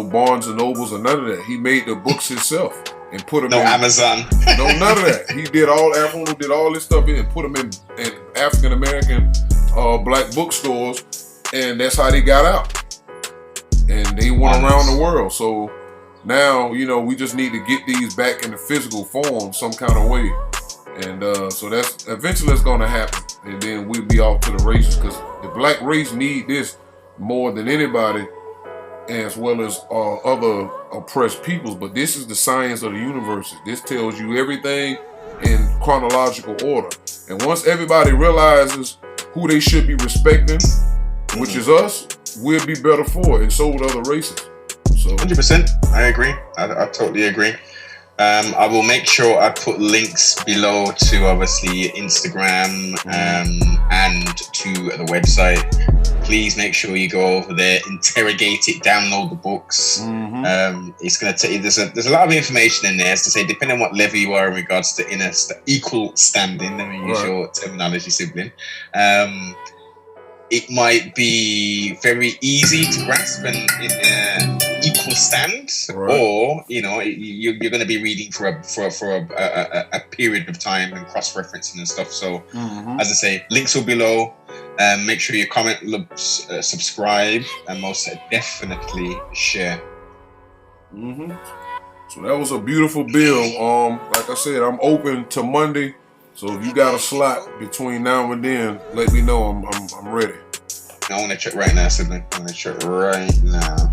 Barnes and Nobles or none of that. He made the books himself and put them No in Amazon. No, none of that. He did all this stuff in and put them in African American black bookstores, and that's how they got out. And they went around the world. So now, we just need to get these back in the physical form some kind of way. And so that's eventually it's gonna happen. And then we'll be off to the races, because the black race need this more than anybody, as well as other oppressed peoples. But this is the science of the universe. This tells you everything in chronological order. And once everybody realizes who they should be respecting, which is us, we'll be better for it, and so would other races. So 100%, I agree. I totally agree. I will make sure I put links below to obviously Instagram and to the website. Please make sure you go over there, interrogate it, download the books. It's going to take you. There's a lot of information in there. As to say, depending on what level you are in regards to equal standing. Let me use your terminology, sibling. It might be very easy to grasp and equal stand, or you're going to be reading for a period of time and cross-referencing and stuff. So, as I say, links will be below. Make sure you comment, subscribe, and most definitely share. So that was a beautiful bill. Like I said, I'm open to Monday. So if you got a slot between now and then, let me know. I'm ready. I want to check right now, sibling. I want to check right now.